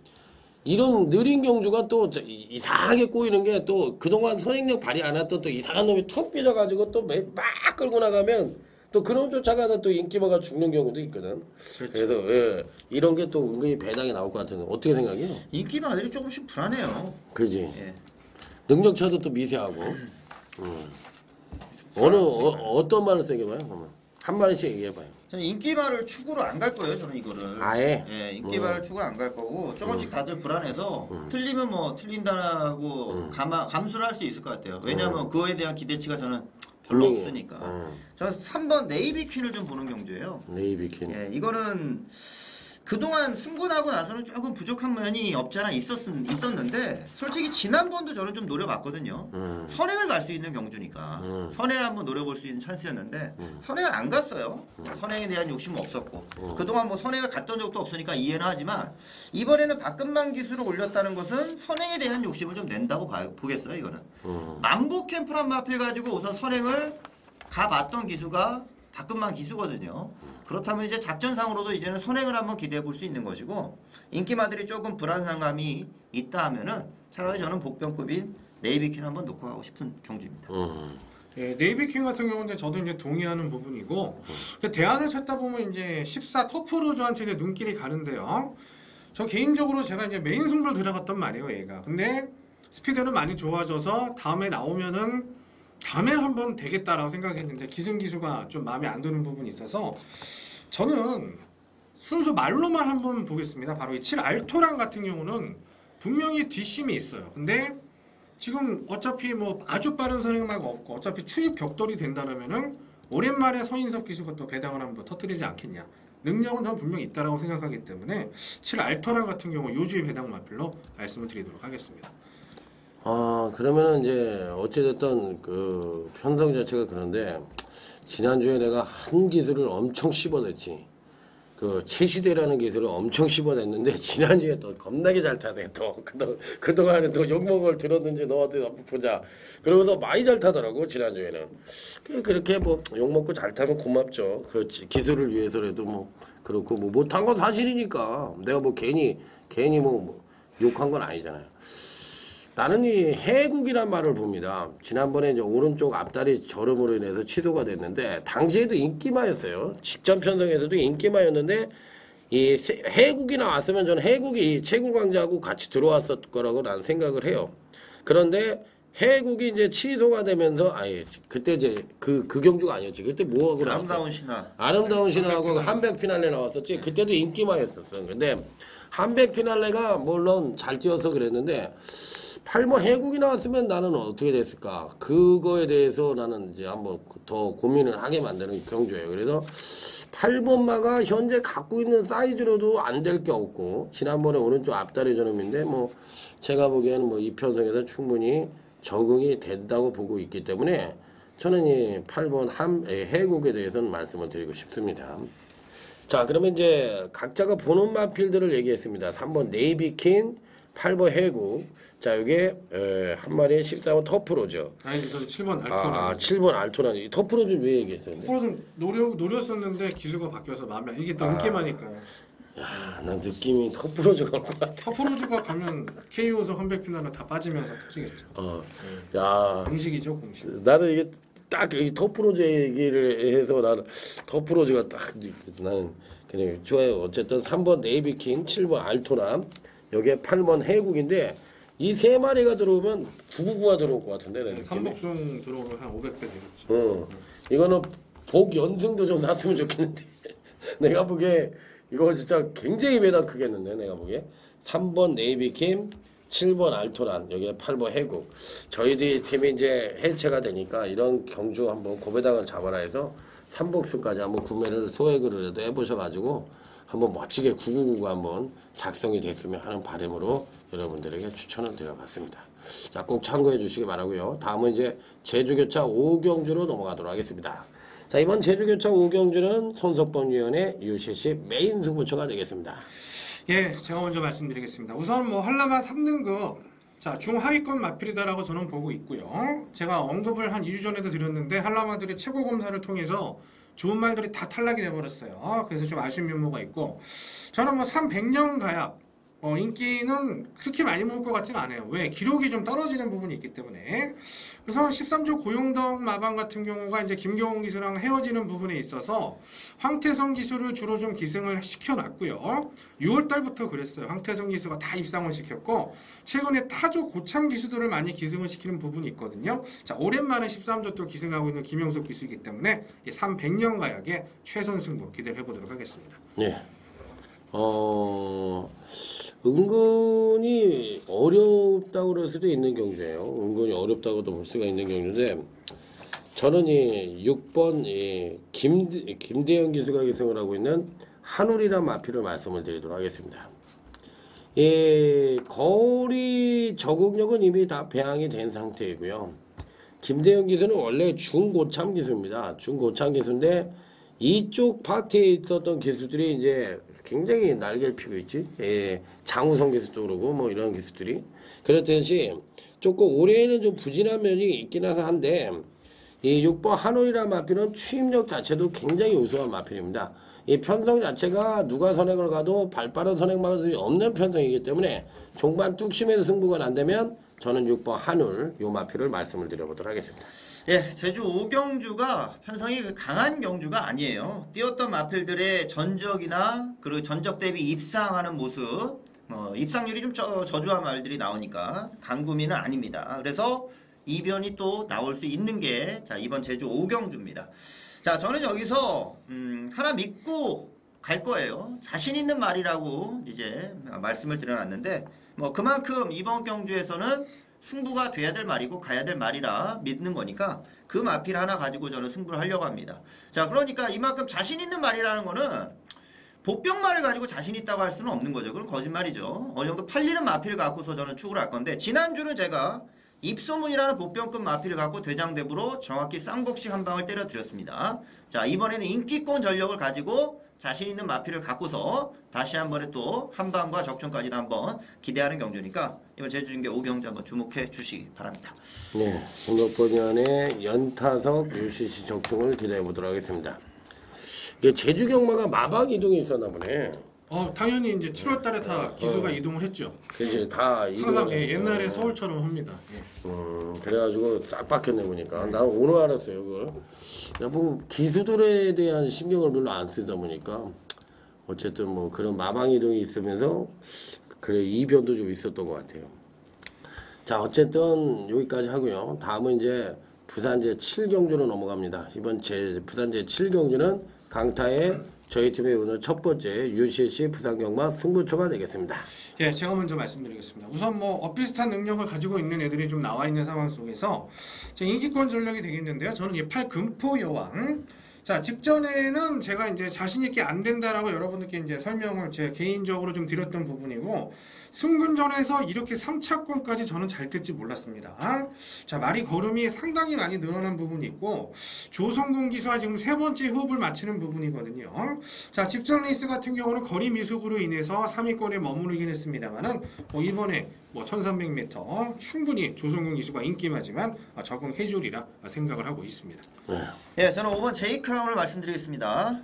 이런 느린 경주가 또 이상하게 꼬이는 게 또 그동안 선행력 발휘 안 했던 또 이상한 놈이 툭 삐져가지고 또 막 끌고 나가면 또 그놈 쫓아가다 또 인기바가 죽는 경우도 있거든. 그렇죠. 그래서 이런 게 또 은근히 배당이 나올 것 같은데 어떻게 생각해요? 인기바들이 조금씩 불안해요. 그지. 예. 능력차도 또 미세하고. 어떤 말을 세게 봐요? 그러면 한 마디씩 얘기해봐요. 저는 인기바를 축으로 안 갈 거예요. 저는 이거를. 아예? 예, 인기바를 축으로 안 갈 거고 조금씩 다들 불안해서 틀리면 틀린다고 감수를 할 수 있을 것 같아요. 왜냐하면 그거에 대한 기대치가 저는 별로 분명히, 없으니까. 저 3번 네이비퀸을 좀 보는 경주예요. 네이비킨. 예, 이거는 그동안 승부나고 나서는 조금 부족한 면이 없지 않아 있었는데 솔직히 지난번도 저는 좀 노려봤거든요. 선행을 갈 수 있는 경주니까 선행을 한번 노려볼 수 있는 찬스였는데 선행을 안 갔어요. 선행에 대한 욕심은 없었고 그동안 뭐 선행을 갔던 적도 없으니까 이해는 하지만 이번에는 박근만 기수를 올렸다는 것은 선행에 대한 욕심을 좀 낸다고 보겠어요. 이거는 만보 캠프란 마필 가지고 우선 선행을 가봤던 기수가 박근만 기수거든요. 그렇다면 이제 작전상으로도 이제는 선행을 한번 기대해 볼 수 있는 것이고 인기마들이 조금 불안감이 있다 하면은 차라리 저는 복병급인 네이비킨 한번 놓고 가고 싶은 경주입니다. 예, 네이비킹 같은 경우는 저도 이제 동의하는 부분이고 대안을 찾다 보면 이제 14 터프로즈한테 이제 눈길이 가는데요. 저 개인적으로 제가 이제 메인 승부를 들어갔단 말이에요, 얘가. 근데 스피드는 많이 좋아져서 다음에 나오면은 다음에는 한번 되겠다라고 생각했는데 기승기수가 좀 마음에 안 드는 부분이 있어서 저는 순수 말로만 한번 보겠습니다. 바로 이 7 알토란 같은 경우는 분명히 뒷심이 있어요. 근데 지금 어차피 뭐 아주 빠른 선행마가 없고 어차피 추입 격돌이 된다면은 오랜만에 서인석 기수가 또 배당을 한번 터뜨리지 않겠냐. 능력은 저는 분명히 있다라고 생각하기 때문에 7 알토란 같은 경우 요주의 배당 마필로 말씀을 드리도록 하겠습니다. 그러면은 이제 어찌됐든 그 편성 자체가 그런데 지난주에 내가 한 기술을 엄청 씹어냈지. 그 최시대라는 기술을 엄청 씹어냈는데 지난주에 또 겁나게 잘 타네. 또 그동안에 또 욕먹은 걸 들었는지 너한테 한번 보자. 그러고서 많이 잘 타더라고 지난주에는. 그렇게 뭐 욕먹고 잘 타면 고맙죠. 그 기술을 위해서라도 뭐 그렇고 뭐 못한 건 사실이니까 내가 뭐 괜히 뭐 욕한 건 아니잖아요. 나는 이 해국이란 말을 봅니다. 지난번에 이제 오른쪽 앞다리 저름으로 인해서 취소가 됐는데 당시에도 인기마였어요. 직전 편성에서도 인기마였는데 이 해국이 나왔으면 저는 해국이 채굴광자하고 같이 들어왔을 거라고 난 생각을 해요. 그런데 해국이 이제 취소가 되면서 그때 이제 그 경주가 아니었지. 그때 뭐하고 나왔어? 아름다운 신화하고 한백 피날레 나왔었지. 그때도 인기마였었어. 근데 한백 피날레가 물론 잘 뛰어서 그랬는데 8번 해국이 나왔으면 나는 어떻게 됐을까? 그거에 대해서 나는 이제 한번 더 고민을 하게 만드는 경주예요. 그래서 8번마가 현재 갖고 있는 사이즈로도 안 될 게 없고, 지난번에 오른쪽 앞다리 저놈인데, 뭐, 제가 보기에는 뭐 이 편성에서 충분히 적응이 된다고 보고 있기 때문에, 저는 이 8번 해국에 대해서는 말씀을 드리고 싶습니다. 자, 그러면 이제 각자가 보는 마필들을 얘기했습니다. 3번 네이비킨, 8번 해국. 자, 이게 한 마리에 14번 터프로죠. 아니, 저 7번 알토란. 7번 알토란. 이 터프로즈 왜 얘기했어요? 터프로즈는 노렸었는데 기수가 바뀌어서 마음에 안 이게 또 인기마니까. 야, 난 느낌이 터프로즈가 올 것 같아. 터프로즈가 가면 KO에서 한백피나는 다 빠지면서 터지겠죠. 야, 공식이죠, 공식. 나는 이게 딱 이 터프로즈 얘기를 해서 나는 터프로즈가 딱 나는 그냥 좋아요. 어쨌든 3번 네이비킨, 7번 알토란, 여기에 8번 해국인데 이 세 마리가 들어오면 999가 들어올 것 같은데 내 느낌에. 삼복송 들어오면 한 500배 되겠지. 이거는 복 연승도 좀 났으면 좋겠는데 내가 보기에 이거 진짜 굉장히 배당 크겠는데 내가 보기에 3번 네이비킴 7번 알토란 여기에 8번 해국 저희들이 팀이 이제 해체가 되니까 이런 경주 한번 고배당을 잡아라 해서 삼복수까지 한번 구매를 소액으로라도 해보셔가지고 한번 멋지게 999가 한번 작성이 됐으면 하는 바람으로 여러분들에게 추천을 드려봤습니다. 자, 꼭 참고해 주시기 바라고요. 다음은 이제 제주교차 5경주로 넘어가도록 하겠습니다. 자, 이번 제주교차 5경주는 손석범위원회 UCC 메인 승부처가 되겠습니다. 예, 제가 먼저 말씀드리겠습니다. 우선 뭐 한라마 3등급 자 중하위권 마필이다라고 저는 보고 있고요. 제가 언급을 한 2주 전에도 드렸는데 한라마들이 최고 검사를 통해서 좋은 말들이 다 탈락이 돼버렸어요. 그래서 좀 아쉬운 면모가 있고 저는 뭐 300년 가약 인기는 그렇게 많이 모을 것 같지는 않아요. 왜? 기록이 좀 떨어지는 부분이 있기 때문에. 그래서 13조 고용덕 마방 같은 경우가 이제 김경훈 기수랑 헤어지는 부분에 있어서 황태성 기수를 주로 좀 기승을 시켜놨고요. 6월달부터 그랬어요. 황태성 기수가 다 입상을 시켰고 최근에 타조 고참 기수들을 많이 기승을 시키는 부분이 있거든요. 자, 오랜만에 13조 또 기승하고 있는 김영석 기수이기 때문에 300년 가약의 최선 승부 기대를 해보도록 하겠습니다. 네. 은근히 어렵다고 그럴 수도 있는 경주예요. 은근히 어렵다고도 볼 수가 있는 경주인데 저는 이 6번 김대영 기수가 기승을 하고 있는 한울이란 마필을 말씀을 드리도록 하겠습니다. 거울이 적응력은 이미 다 배양이 된 상태이고요. 김대영 기수는 원래 중고참 기수입니다. 중고참 기수인데 이쪽 파트에 있었던 기수들이 이제 굉장히 날개를 피고 있지. 장우성 기수 쪽으로 뭐 이런 기수들이 그렇듯이 조금 올해에는 좀 부진한 면이 있기는 한데 이 6번 한올이라는 마필은 추임력 자체도 굉장히 우수한 마필입니다. 이 편성 자체가 누가 선행을 가도 발빠른 선행마들이 없는 편성이기 때문에 종반 뚝심에서 승부가 난다면 저는 6번 한울 요 마필을 말씀을 드려보도록 하겠습니다. 예, 제주 5경주가 편성이 강한 경주가 아니에요. 뛰었던 마필들의 전적이나 그리고 전적 대비 입상하는 모습, 입상률이 좀 저조한 말들이 나오니까 강구미는 아닙니다. 그래서 이변이 또 나올 수 있는 게 자, 이번 제주 5경주입니다. 자, 저는 여기서 하나 믿고 갈 거예요. 자신 있는 말이라고 이제 말씀을 드려놨는데 그만큼 이번 경주에서는 승부가 돼야 될 말이고 가야 될 말이라 믿는 거니까 그 마필 하나 가지고 저는 승부를 하려고 합니다. 자, 그러니까 이만큼 자신 있는 말이라는 거는 복병말을 가지고 자신 있다고 할 수는 없는 거죠. 그건 거짓말이죠. 어느 정도 팔리는 마필을 갖고서 저는 축을 할 건데 지난주는 제가 입소문이라는 복병급 마필을 갖고 대장대부로 정확히 쌍복식 한 방을 때려 드렸습니다. 자, 이번에는 인기권 전력을 가지고 자신 있는 마필을 갖고서 다시 한 번에 또 한방과 적중까지도 한번 기대하는 경주니까 이번 제주중계 5경주 한번 주목해 주시기 바랍니다. 네, 등록번연의 연타석 UCC 적중을 기대해 보도록 하겠습니다. 제주 경마가 마방 이동이 있었나 보네. 당연히 이제 7월 달에 다 기수가 이동을 했죠. 그치, 다 항상 옛날에 서울처럼 합니다. 그래가지고 싹 바뀌었네 보니까. 난 오늘 알았어요, 그걸. 뭐 기수들에 대한 신경을 별로 안 쓰다 보니까 어쨌든 뭐 그런 마방 이동이 있으면서 그래 이변도 좀 있었던 것 같아요. 자, 어쨌든 여기까지 하고요. 다음은 이제 부산제 7경주로 넘어갑니다. 이번 부산제 7경주는 강타의 저희 팀의 오늘 첫 번째 UCC 부산경마 승부처가 되겠습니다. 예, 제가 먼저 말씀드리겠습니다. 우선 비슷한 능력을 가지고 있는 애들이 좀 나와 있는 상황 속에서 제 인기권 전략이 되겠는데요. 저는 이 8금포 여왕. 자, 직전에는 제가 이제 자신있게 안 된다라고 여러분들께 이제 설명을 제 개인적으로 좀 드렸던 부분이고, 승근전에서 이렇게 3차권까지 저는 잘 뜰지 몰랐습니다. 자, 말이 걸음이 상당히 많이 늘어난 부분이 있고, 조성근 기수와 지금 세 번째 호흡을 맞추는 부분이거든요. 자, 직전 레이스 같은 경우는 거리 미숙으로 인해서 3위권에 머무르긴 했습니다만은, 이번에 1300m 충분히 조성근 기수가 인기마지만 적응해주리라 생각을 하고 있습니다. 예, 저는 5번 제이크라운을 말씀드리겠습니다.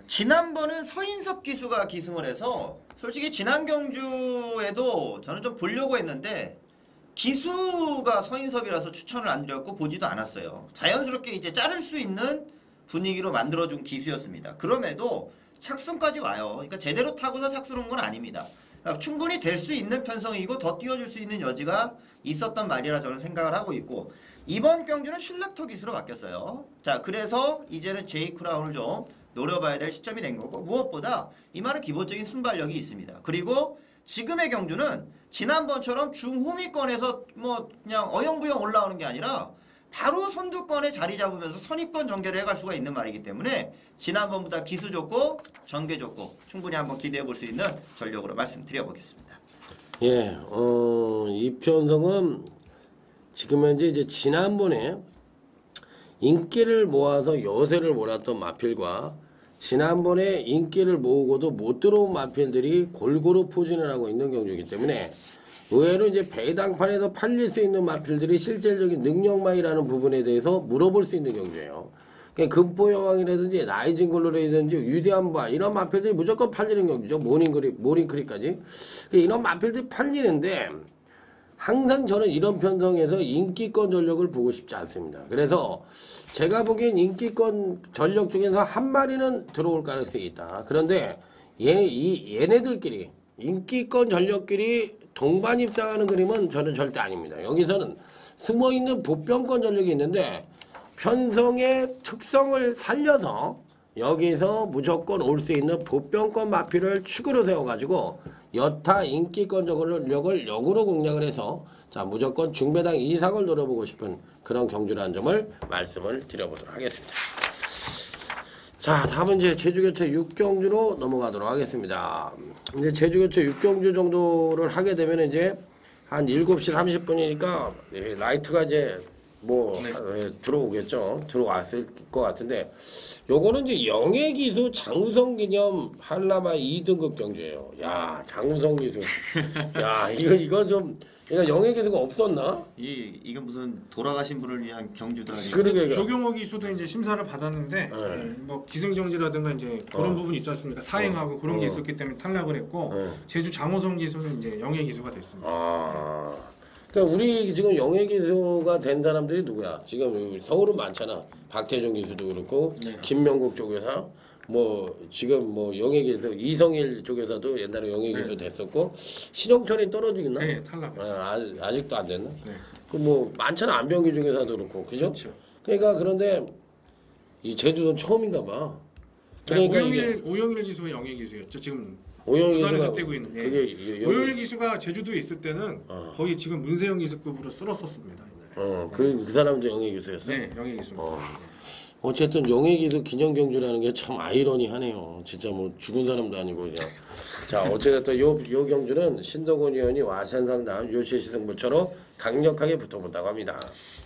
지난번은 서인섭 기수가 기승을 해서 솔직히 지난 경주에도 저는 좀 보려고 했는데 기수가 서인섭이라서 추천을 안 드렸고 보지도 않았어요. 자연스럽게 이제 자를 수 있는 분위기로 만들어준 기수였습니다. 그럼에도 착순까지 와요. 그러니까 제대로 타고서 착순한 건 아닙니다. 그러니까 충분히 될 수 있는 편성이고 더 띄워줄 수 있는 여지가 있었단 말이라 저는 생각을 하고 있고, 이번 경주는 슐렉터 기수로 바뀌었어요. 자, 그래서 이제는 제이크라운을 좀 노려봐야 될 시점이 된 거고, 무엇보다 이 말은 기본적인 순발력이 있습니다. 그리고 지금의 경주는 지난번처럼 중후미권에서 그냥 어영부영 올라오는 게 아니라 바로 선두권에 자리 잡으면서 선입권 전개를 해갈 수가 있는 말이기 때문에 지난번보다 기수 좋고 전개 좋고 충분히 한번 기대해 볼 수 있는 전력으로 말씀드려 보겠습니다. 예, 이 편성은 지금 현재 이제 지난번에 인기를 모아서 여세를 몰았던 마필과 지난번에 인기를 모으고도 못 들어온 마필들이 골고루 포진을 하고 있는 경주이기 때문에 의외로 이제 배당판에서 팔릴 수 있는 마필들이 실질적인 능력만이라는 부분에 대해서 물어볼 수 있는 경주예요. 그러니까 금포여왕이라든지 라이징 글로리라든지 유대한바 이런 마필들이 무조건 팔리는 경주죠. 모닝크릭까지. 이런 마필들이 팔리는데 항상 저는 이런 편성에서 인기권 전력을 보고 싶지 않습니다. 그래서 제가 보기엔 인기권 전력 중에서 한 마리는 들어올 가능성이 있다. 그런데 얘네들끼리 인기권 전력끼리 동반 입상하는 그림은 저는 절대 아닙니다. 여기서는 숨어있는 보병권 전력이 있는데 편성의 특성을 살려서 여기서 무조건 올 수 있는 보병권 마필을 축으로 세워가지고 여타 인기권 저글력을 역으로 공략을 해서 자 무조건 중배당 이상을 노려보고 싶은 그런 경주라는 점을 말씀을 드려보도록 하겠습니다. 자 다음은 이제 제주교체 6경주로 넘어가도록 하겠습니다. 이제 제주교체 6경주 정도를 하게 되면 이제 한 7시 30분이니까 라이트가 이제 뭐 들어오겠죠. 들어왔을 것 같은데 요거는 이제 영예기수 장우성 기념 한라마 2등급 경주예요. 야 장우성 기수 야 이거 좀 그러니까 영예기수가 없었나? 이게 무슨 돌아가신 분을 위한 경주도 아니고. 그러게 조경호 기수도 이제 심사를 받았는데 뭐 기승전지라든가 이제 그런 부분이 있지 않습니까? 사행하고 그런 게 있었기 때문에 탈락을 했고 제주 장호성 기수는 이제 영예 기수가 됐습니다. 아. 그러니까 우리 지금 영예 기수가 된 사람들이 누구야? 지금 서울은 많잖아. 박태종 기수도 그렇고 김명국 쪽에서 뭐 지금 뭐 영예 기수 이성일 쪽에서도 옛날에 영예 기수 됐었고 신영철이 떨어지겠나? 네, 탈락했어요. 아직도 안 됐나? 네. 그 뭐 많잖아. 안병기 중에서도 그렇고 그죠? 그렇죠. 그러니까 그런데 이 제주도는 처음인가 봐. 그러니까 오영일 기수가 영예 기수였죠. 지금 오영일 부산에서 뛰고 있는. 그게 오영일 기수가 제주도에 있을 때는 거의 지금 문세영 기수급으로 쓸었었습니다. 그 사람도 영예 기수였어? 네, 영예 기수. 어쨌든 영예기수 기념경주라는 게 참 아이러니하네요. 진짜 뭐 죽은 사람도 아니고 그냥. 자 어쨌든 요 경주는 신덕원 의원이 와산상 다음 UCC 승부처로 강력하게 붙어본다고 합니다.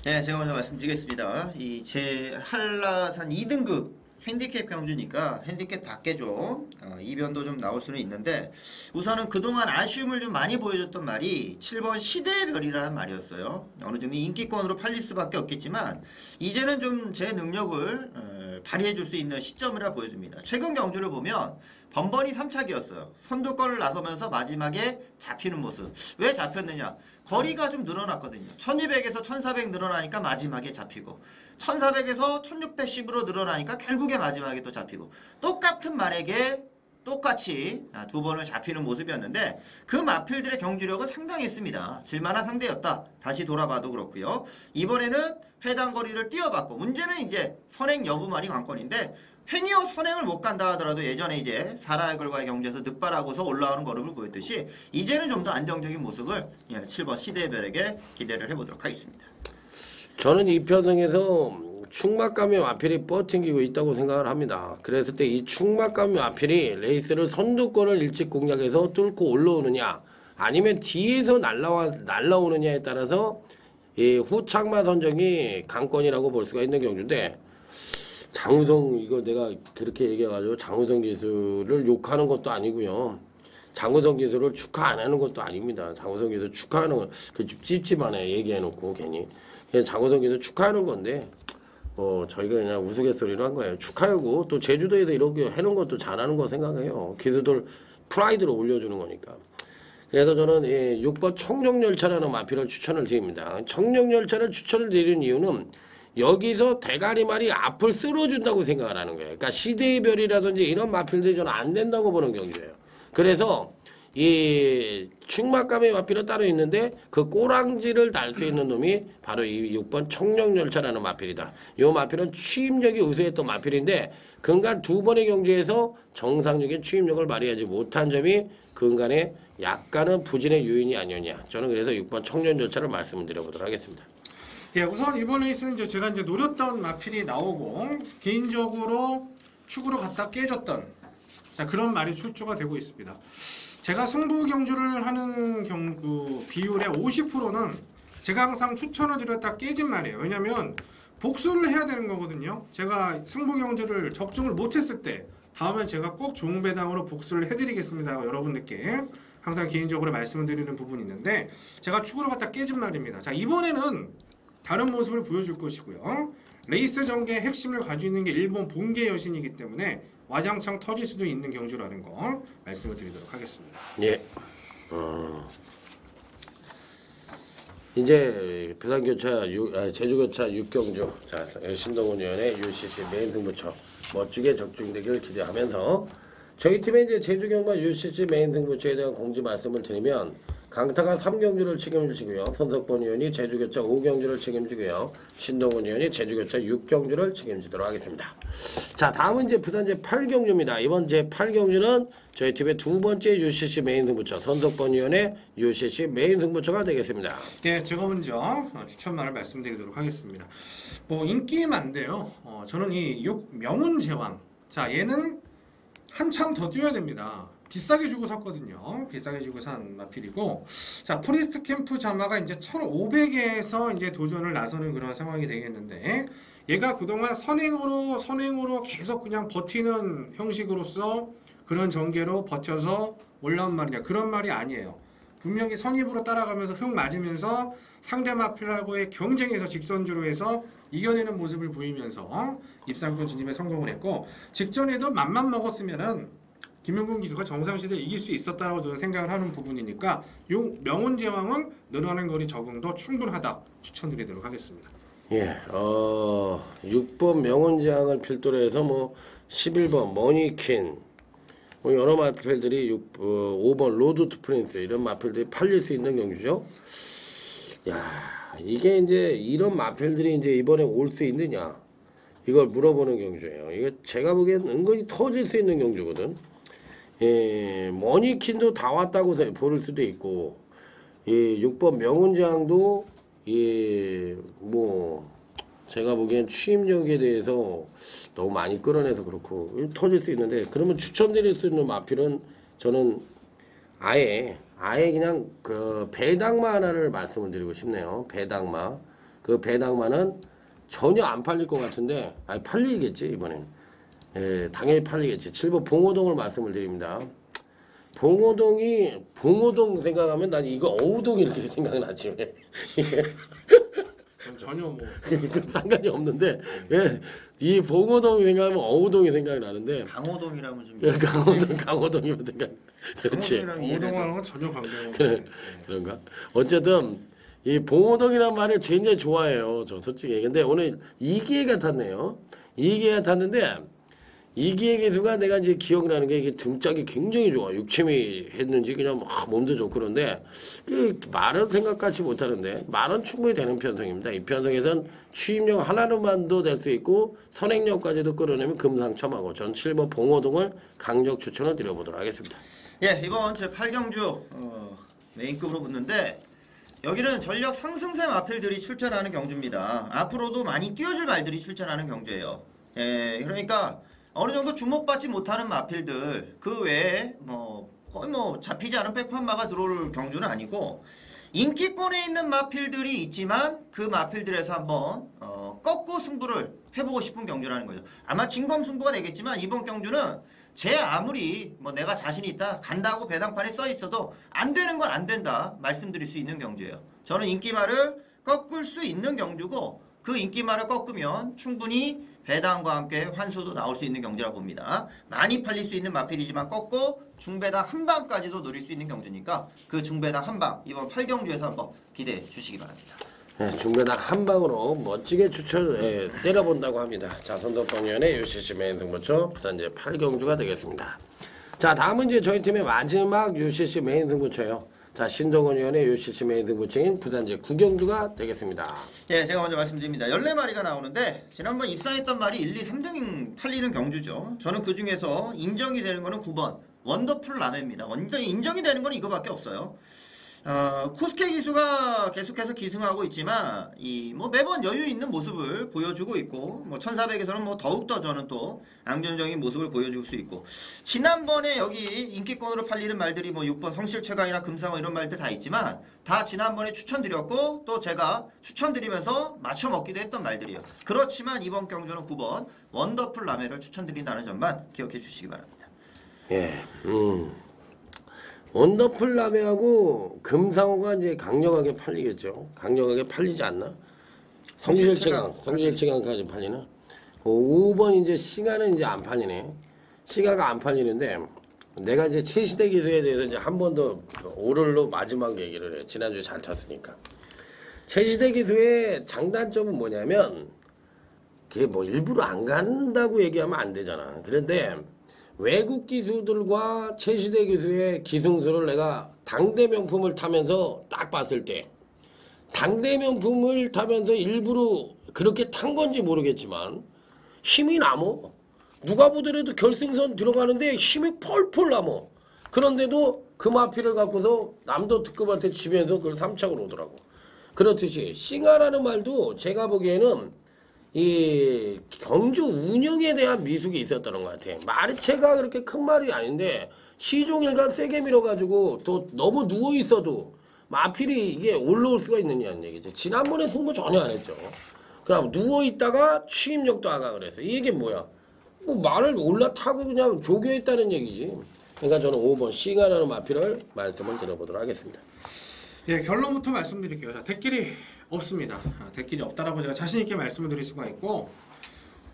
네, 제가 먼저 말씀드리겠습니다. 이 제 한라산 2등급 핸디캡 경주니까 핸디캡 다 깨죠. 이변도 좀 나올 수는 있는데 우선은 그동안 아쉬움을 좀 많이 보여줬던 말이 7번 시대의 별이라는 말이었어요. 어느 정도 인기권으로 팔릴 수밖에 없겠지만 이제는 좀 제 능력을 발휘해 줄 수 있는 시점이라 보여집니다. 최근 경주를 보면 번번이 3착이었어요. 선두권을 나서면서 마지막에 잡히는 모습. 왜 잡혔느냐? 거리가 좀 늘어났거든요. 1200에서 1400 늘어나니까 마지막에 잡히고 1400에서 1610으로 늘어나니까 결국에 마지막에 또 잡히고 똑같은 말에게 똑같이 두 번을 잡히는 모습이었는데 그 마필들의 경주력은 상당했습니다. 질만한 상대였다. 다시 돌아봐도 그렇고요. 이번에는 해당 거리를 뛰어봤고 문제는 이제 선행 여부만이 관건인데 행여 선행을 못 간다 하더라도 예전에 이제 사라이글과의 경주에서 늑발하고서 올라오는 걸음을 보였듯이 이제는 좀 더 안정적인 모습을 7번 시대의 별에게 기대를 해보도록 하겠습니다. 저는 이 편성에서 충막감의 마필이 뻗팅기고 있다고 생각을 합니다. 그랬을 때 이 충막감의 마필이 레이스를 선두권을 일찍 공략해서 뚫고 올라오느냐 아니면 뒤에서 날라오느냐에 따라서 이 후착마 선정이 강권이라고 볼 수가 있는 경주인데 장우성 이거 내가 그렇게 얘기해가지고 장우성 기수를 욕하는 것도 아니고요. 장우성 기수를 축하 안 하는 것도 아닙니다. 장우성 기수 축하하는 건 그 찝찝하네 얘기해놓고 괜히 그냥 장우성 기수 축하하는 건데 저희가 그냥 우스갯소리로 한 거예요. 축하하고 또 제주도에서 이렇게 해놓은 것도 잘하는 거 생각해요. 기수들 프라이드를 올려주는 거니까. 그래서 저는 6번 청룡열차라는 마필을 추천을 드립니다. 청룡열차를 추천을 드리는 이유는 여기서 대가리말이 앞을 쓸어준다고 생각을 하는 거예요. 그러니까 시대의 별이라든지 이런 마필들이 저는 안 된다고 보는 경주예요. 그래서 이 충막감의 마필은 따로 있는데 그 꼬랑지를 달 수 있는 놈이 바로 이 6번 청룡열차라는 마필이다. 이 마필은 추임력이 우수했던 마필인데 근간 두 번의 경주에서 정상적인 추임력을 발휘하지 못한 점이 근간에 약간은 부진의 요인이 아니었냐. 저는 그래서 6번 청룡열차를 말씀을 드려보도록 하겠습니다. 예, 우선 이번 레이스는 이제 제가 이제 노렸던 마필이 나오고 개인적으로 축으로 갖다 깨졌던 그런 말이 출조가 되고 있습니다. 제가 승부 경주를 하는 경우 비율의 50%는 제가 항상 추천을 드렸다 깨진 말이에요. 왜냐면 복수를 해야 되는 거거든요. 제가 승부 경주를 적중을 못했을 때 다음에 제가 꼭 종배당으로 복수를 해드리겠습니다. 여러분들께 항상 개인적으로 말씀을 드리는 부분이 있는데 제가 축으로 갖다 깨진 말입니다. 자, 이번에는 다른 모습을 보여줄 것이고요. 레이스 전개의 핵심을 가지고 있는 게 일본 본계 여신이기 때문에 와장창 터질 수도 있는 경주라는 거 말씀을 드리도록 하겠습니다. 예. 이제 부산교차 제주교차 6경주 자 신동훈 의원의 UCC 메인 승부처 멋지게 적중되길 기대하면서 저희 팀의 이제 제주경마 UCC 메인 승부처에 대한 공지 말씀을 드리면 강타가 3경주를 책임지고요. 손석본 의원이 제주교차 5경주를 책임지고요. 신동훈 의원이 제주교차 6경주를 책임지도록 하겠습니다. 자, 다음은 이제 부산 제8경주입니다. 이번 제8경주는 저희 팀의 두 번째 UCC 메인 승부처 손석본 의원의 UCC 메인 승부처가 되겠습니다. 네, 제가 먼저 추천만을 말씀드리도록 하겠습니다. 뭐 인기 많은데요. 저는 이 6명운 제왕. 자, 얘는 한참 더 뛰어야 됩니다. 비싸게 주고 샀거든요. 비싸게 주고 산 마필이고, 자, 포리스트 캠프 자마가 이제 1,500에서 이제 도전을 나서는 그런 상황이 되겠는데, 얘가 그동안 선행으로 계속 그냥 버티는 형식으로서 그런 전개로 버텨서 올라온 말이냐, 그런 말이 아니에요. 분명히 선입으로 따라가면서 흙 맞으면서 상대 마필하고의 경쟁에서 직선주로 해서 이겨내는 모습을 보이면서 입상권 진입에 성공을 했고, 직전에도 맘만 먹었으면은 김영gun 기수가 정상시대에 이길 수 있었다고 저는 생각을 하는 부분이니까 명운 제왕은 늘어나는 거리 적응도 충분하다 추천드리도록 하겠습니다. 예, 6번 명운제왕을 필두로 해서 뭐 11번 머니킨, 뭐 여러 마필들이 5번 로드 투 프린스 이런 마필들이 팔릴 수 있는 경주죠. 야, 이게 이제 이런 마필들이 이제 이번에 올 수 있느냐 이걸 물어보는 경주예요. 이게 제가 보기엔 은근히 터질 수 있는 경주거든. 예, 머니킨도 다 왔다고 볼 수도 있고, 예, 6번 명운장도 예, 뭐 제가 보기엔 취임력에 대해서 너무 많이 끌어내서 그렇고 터질 수 있는데, 그러면 추천드릴 수 있는 마필은 저는 아예 그냥 그 배당마 하나를 말씀을 드리고 싶네요. 배당마. 그 배당마는 전혀 안 팔릴 것 같은데, 아니 팔리겠지 이번엔. 예, 당연히 팔리겠지. 7번 봉오동을 말씀을 드립니다. 봉오동 생각하면 난 이거 어우동이 이렇게 생각나지. 전혀 뭐 상관이 없는데 왜 이 봉오동이 생각하면 어우동이 생각이 나는데, 강호동이라면 좀 강호동이면 생각. 그렇지. 오동하는 건 전혀 관계가 그래, 그런가? 어쨌든 이 봉오동이라는 말을 굉장히 좋아해요. 저 솔직히. 근데 오늘 이기회가 탔네요. 이기회가 탔는데 이기의 기수가 내가 이제 기억나는 게 이게 등짝이 굉장히 좋아. 육체미 했는지 그냥 막 몸도 좋고 그런데 그 말은 생각같이 못하는데 말은 충분히 되는 편성입니다. 이 편성에선 취임력 하나로만도 될 수 있고 선행력까지도 끌어내면 금상첨화고, 전 7번 봉오동을 강력 추천을 드려보도록 하겠습니다. 예, 이번 제 8경주 메인급으로 붙는데, 여기는 전력 상승세 마필들이 출전하는 경주입니다. 앞으로도 많이 뛰어줄 말들이 출전하는 경주예요. 예, 그러니까 어느 정도 주목받지 못하는 마필들, 그 외에 거의 잡히지 않은 백판마가 들어올 경주는 아니고, 인기권에 있는 마필들이 있지만 그 마필들에서 한번 꺾고 승부를 해보고 싶은 경주라는 거죠. 아마 진검승부가 되겠지만 이번 경주는 제 아무리 내가 자신이 있다 간다고 배당판에 써 있어도 안 되는 건 안 된다 말씀드릴 수 있는 경주예요. 저는 인기말을 꺾을 수 있는 경주고, 그 인기말을 꺾으면 충분히 배당과 함께 환수도 나올 수 있는 경주라 봅니다. 많이 팔릴 수 있는 마필이지만 꺾고 중배당 한 방까지도 노릴 수 있는 경주니까 그 중배당 한 방 이번 8경주에서 한번 기대해 주시기 바랍니다. 네, 중배당 한 방으로 멋지게 때려본다고 합니다. 자, 손석본 의원의 UCC 메인 승부처 부산 제 8경주가 되겠습니다. 자, 다음은 이제 저희 팀의 마지막 UCC 메인 승부처예요. 자, 신동훈 의원의 UCC 메인 승부처인 부산 제 9경주가 되겠습니다. 예, 제가 먼저 말씀드립니다. 14마리가 나오는데 지난번 입상했던 말이 1, 2, 3등 팔리는 경주죠. 저는 그 중에서 인정이 되는 거는 9번 원더풀 라메입니다. 완전히 인정이 되는 건 이거밖에 없어요. 코스케 기수가 계속해서 기승하고 있지만 매번 여유 있는 모습을 보여주고 있고, 1400에서는 더욱더 저는 또 안정적인 모습을 보여줄 수 있고, 지난번에 여기 인기권으로 팔리는 말들이 6번 성실최강이나 금상어 이런 말들 다 있지만 다 지난번에 추천드렸고 또 제가 추천드리면서 맞춰 먹기도 했던 말들이에요. 그렇지만 이번 경주는 9번 원더풀 라메를 추천드린다는 점만 기억해 주시기 바랍니다. 예, 원더풀 라메하고 금상어가 이제 강력하게 팔리겠죠. 강력하게 팔리지 않나? 성실체감까지 팔리나? 5번 이제 시가는 이제 안 팔리네. 시가가 안 팔리는데, 내가 이제 최시대 기수에 대해서 이제 한 번 더 오를로 마지막 얘기를 해. 지난주에 잘 탔으니까. 최시대 기수의 장단점은 뭐냐면, 그게 일부러 안 간다고 얘기하면 안 되잖아. 그런데 외국 기수들과 최시대 기수의 기승수를 내가 당대 명품을 타면서 딱 봤을 때 당대 명품을 타면서 일부러 그렇게 탄 건지 모르겠지만 힘이 남어. 누가 보더라도 결승선 들어가는데 힘이 펄펄 남어. 그런데도 그 마피를 갖고서 남도 특급한테 치면서 그걸 3착으로 오더라고. 그렇듯이 싱하라는 말도 제가 보기에는 이 경주 운영에 대한 미숙이 있었다는 것 같아. 마리체가 그렇게 큰 말이 아닌데 시종일관 세게 밀어가지고 또 너무 누워있어도 마필이 이게 올라올 수가 있느냐는 얘기죠. 지난번에 승부 전혀 안 했죠. 그냥 누워있다가 추임력도 아가 그랬어. 이게 뭐야? 뭐 말을 올라타고 그냥 조교했다는 얘기지. 그러니까 저는 5번 싱하라는 마필을 말씀을 드려보도록 하겠습니다. 예, 결론부터 말씀드릴게요. 자, 대길이 없습니다. 대길이 없다라고 제가 자신 있게 말씀을 드릴 수가 있고,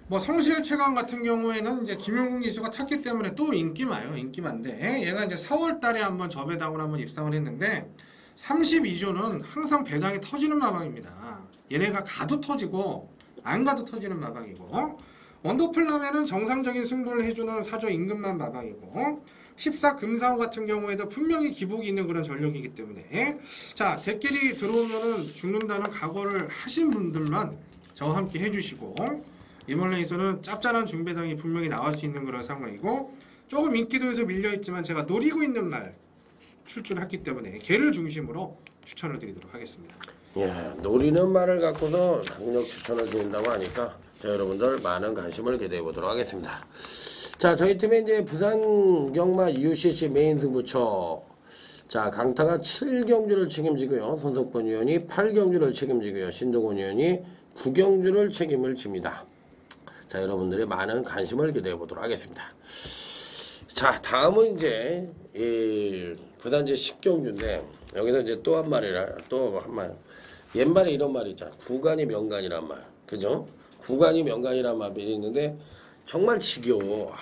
뭐 성실 최강 같은 경우에는 이제 김용근 기수가 탔기 때문에 또 인기 많은데 얘가 이제 4월 달에 한번 저배당으로 한번 입상을 했는데 32조는 항상 배당이 터지는 마방입니다. 얘네가 가도 터지고 안 가도 터지는 마방이고, 원더풀라면은 정상적인 승부를 해주는 사조 임금만 마방이고, 14 금사호 같은 경우에도 분명히 기복이 있는 그런 전력이기 때문에, 자, 대길이 들어오면은 죽는다는 각오를 하신 분들만 저와 함께 해주시고, 이번 레이서는 짭짤한 중배당이 분명히 나올 수 있는 그런 상황이고, 조금 인기도에서 밀려있지만 제가 노리고 있는 말 출출했기 때문에 걔를 중심으로 추천을 드리도록 하겠습니다. 예, 노리는 말을 갖고서 강력 추천을 드린다고 하니까 자, 여러분들 많은 관심을 기대해 보도록 하겠습니다. 자, 저희 팀의 이제 부산 경마 UCC 메인 승부처. 자, 강타가 7경주를 책임지고요. 손석번 위원이 8경주를 책임지고요. 신동훈 위원이 9경주를 책임을 집니다. 자, 여러분들의 많은 관심을 기대해 보도록 하겠습니다. 자, 다음은 이제 이 부산제 10경주인데 여기서 이제 또 한 말이라 또 한 말. 옛말에 이런 말이 있잖아. 구간이 명간이란 말. 그죠? 구간이 명간이란 말이 있는데 정말 지겨워.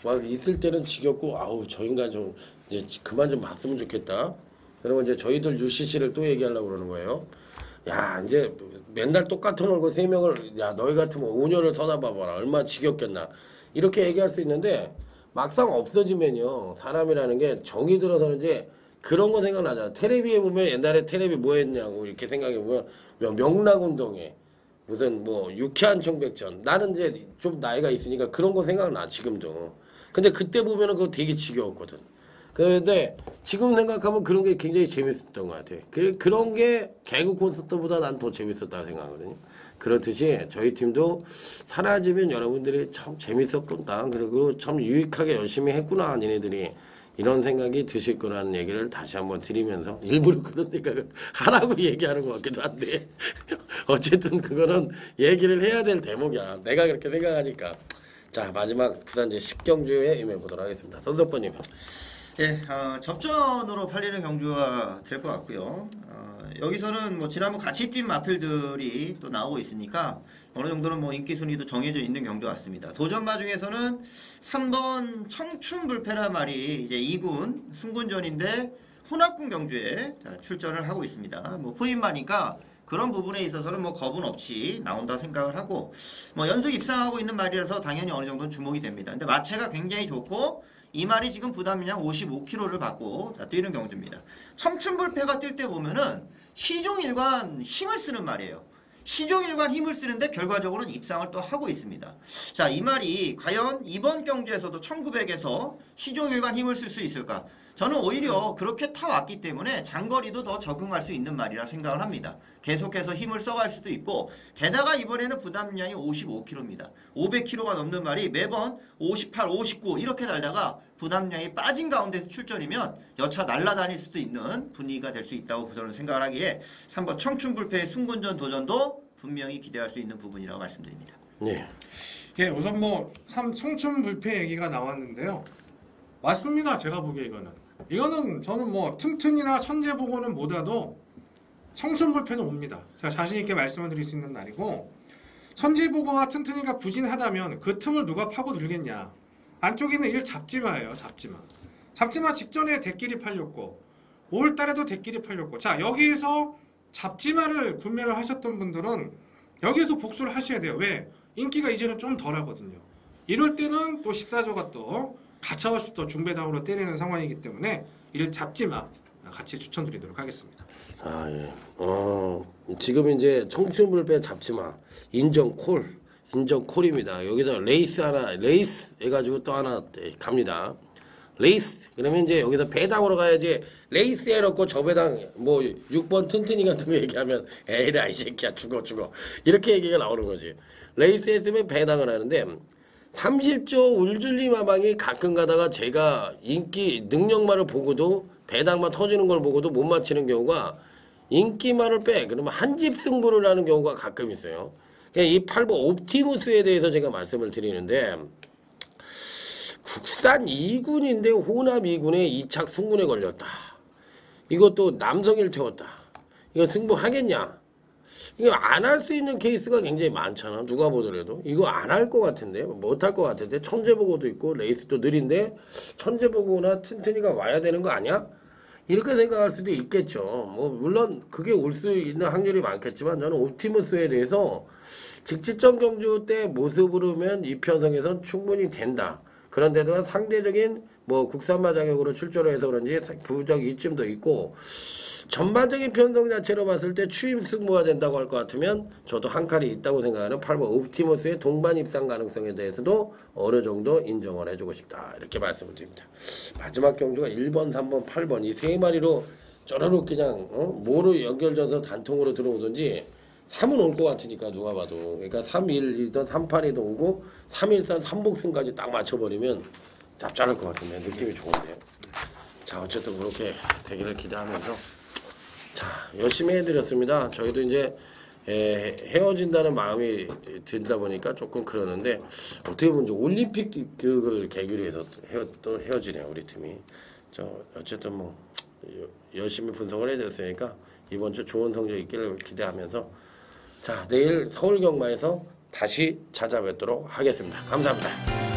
막 있을 때는 지겹고 아우 저 인간 좀 이제 그만 좀 봤으면 좋겠다. 그리고 이제 저희들 UCC를 또 얘기하려고 그러는 거예요. 야 이제 맨날 똑같은 얼굴 3명을 야 너희 같으면 5년을 서나봐봐라. 얼마나 지겹겠나. 이렇게 얘기할 수 있는데 막상 없어지면요. 사람이라는 게 정이 들어서는 이제 그런 거 생각나잖아. 텔레비에 보면 옛날에 텔레비 뭐 했냐고 이렇게 생각해보면 명락운동회 무슨 뭐 유쾌한 청백전 나는 이제 좀 나이가 있으니까 그런 거 생각나 지금도. 근데 그때 보면은 그거 되게 지겨웠거든. 그런데 지금 생각하면 그런 게 굉장히 재밌었던 것 같아. 그런 게 개그 콘서트보다 난 더 재밌었다고 생각하거든요. 그렇듯이 저희 팀도 사라지면 여러분들이 참 재밌었구나. 그리고 참 유익하게 열심히 했구나. 니네들이. 이런 생각이 드실 거라는 얘기를 다시 한번 드리면서 일부러 그런 생각을 하라고 얘기하는 것 같기도 한데 어쨌든 그거는 얘기를 해야 될 대목이야. 내가 그렇게 생각하니까. 자, 마지막 부산제 10경주에 임해보도록 하겠습니다. 손석번님. 예, 접전으로 팔리는 경주가 될 것 같고요. 여기서는 뭐 지난번 같이 뛴 마필들이 또 나오고 있으니까 어느 정도는 뭐 인기 순위도 정해져 있는 경주 같습니다. 도전마 중에서는 3번 청춘불패란 말이 이제 2군 승군전인데 혼합군 경주에 출전을 하고 있습니다. 뭐 포인마니까 그런 부분에 있어서는 뭐 겁은 없이 나온다 생각을 하고 뭐 연속 입상하고 있는 말이라서 당연히 어느 정도는 주목이 됩니다. 근데 마체가 굉장히 좋고 이 말이 지금 부담량 55kg를 받고 뛰는 경주입니다. 청춘불패가 뛸 때 보면은 시종일관 힘을 쓰는 말이에요. 시종일관 힘을 쓰는데 결과적으로는 입상을 또 하고 있습니다. 자, 이 말이 과연 이번 경주에서도 1900에서 시종일관 힘을 쓸 수 있을까? 저는 오히려 그렇게 타왔기 때문에 장거리도 더 적응할 수 있는 말이라 생각을 합니다. 계속해서 힘을 써갈 수도 있고 게다가 이번에는 부담량이 55kg입니다. 500kg가 넘는 말이 매번 58, 59 이렇게 달다가 부담량이 빠진 가운데서 출전이면 여차 날아다닐 수도 있는 분위기가 될 수 있다고 저는 생각을 하기에 3번 청춘불패의 승군전 도전도 분명히 기대할 수 있는 부분이라고 말씀드립니다. 네. 예, 우선 뭐 청춘불패 얘기가 나왔는데요. 맞습니다. 제가 보기에 이거는 저는 뭐 튼튼이나 천재보고는 못해도 청춘불패는 옵니다. 제가 자신있게 말씀을 드릴 수 있는 날이고, 천재보고와 튼튼이가 부진하다면 그 틈을 누가 파고들겠냐. 안쪽에 있는 일 잡지마예요. 잡지마 직전에 대끼리 팔렸고 5월달에도 대끼리 팔렸고, 자 여기에서 잡지마를 구매를 하셨던 분들은 여기에서 복수를 하셔야 돼요. 왜? 인기가 이제는 좀 덜하거든요. 이럴 때는 또 14조가 또 가차없이 또 중배당으로 때리는 상황이기 때문에 이를 잡지마 같이 추천드리도록 하겠습니다. 아 예. 지금 이제 청춘불배 잡지 마. 인정콜입니다. 여기서 레이스 해가지고 또 하나 갑니다. 레이스 그러면 이제 여기서 배당으로 가야지. 레이스 해놓고 저 배당 뭐 6번 튼튼이 같은 거 얘기하면 에이라 이 새끼야 죽어 이렇게 얘기가 나오는 거지. 레이스 했으면 배당을 하는데 30조 울줄리마방이 가끔 가다가 제가 인기 능력만을 보고도 배당만 터지는 걸 보고도 못 맞히는 경우가 인기만을 그러면 한 집 승부를 하는 경우가 가끔 있어요. 이 8번 옵티무스에 대해서 제가 말씀을 드리는데 국산 2군인데 호남 2군에 2착 승군에 걸렸다. 이것도 남성일 태웠다. 이거 승부하겠냐? 이거 안 할 수 있는 케이스가 굉장히 많잖아. 누가 보더라도. 이거 안 할 것 같은데 못할 것 같은데 천재보고도 있고 레이스도 느린데 천재보고나 튼튼이가 와야 되는 거 아니야? 이렇게 생각할 수도 있겠죠. 뭐 물론 그게 올 수 있는 확률이 많겠지만 저는 옵티무스에 대해서 직지점 경주 때 모습으로 보면 이 편성에선 충분히 된다. 그런데도 상대적인 뭐 국산마 자격으로 출전을 해서 그런지 부적 이쯤도 있고 전반적인 편성 자체로 봤을 때 추임 승부가 된다고 할 것 같으면 저도 한 칼이 있다고 생각하는 8번 옵티머스의 동반 입상 가능성에 대해서도 어느 정도 인정을 해주고 싶다. 이렇게 말씀을 드립니다. 마지막 경주가 1번, 3번, 8번 이 세 마리로 쪼르륵 그냥 뭐로 연결져서 단통으로 들어오든지 3은 올 것 같으니까 누가 봐도. 그러니까 3-1이든 3-8이든 오고 3-1선 3복승까지 딱 맞춰버리면 짭짤할 것 같은데 느낌이 좋은데요. 자 어쨌든 그렇게 되기를 기대하면서 자 열심히 해드렸습니다. 저희도 이제 헤어진다는 마음이 들다 보니까 조금 그러는데 어떻게 보면 이제 올림픽 그걸 계기로 해서 또 헤어지네요 우리 팀이. 저 어쨌든 뭐 열심히 분석을 해줬으니까 이번 주 좋은 성적 있기를 기대하면서 자 내일 서울 경마에서 다시 찾아뵙도록 하겠습니다. 감사합니다.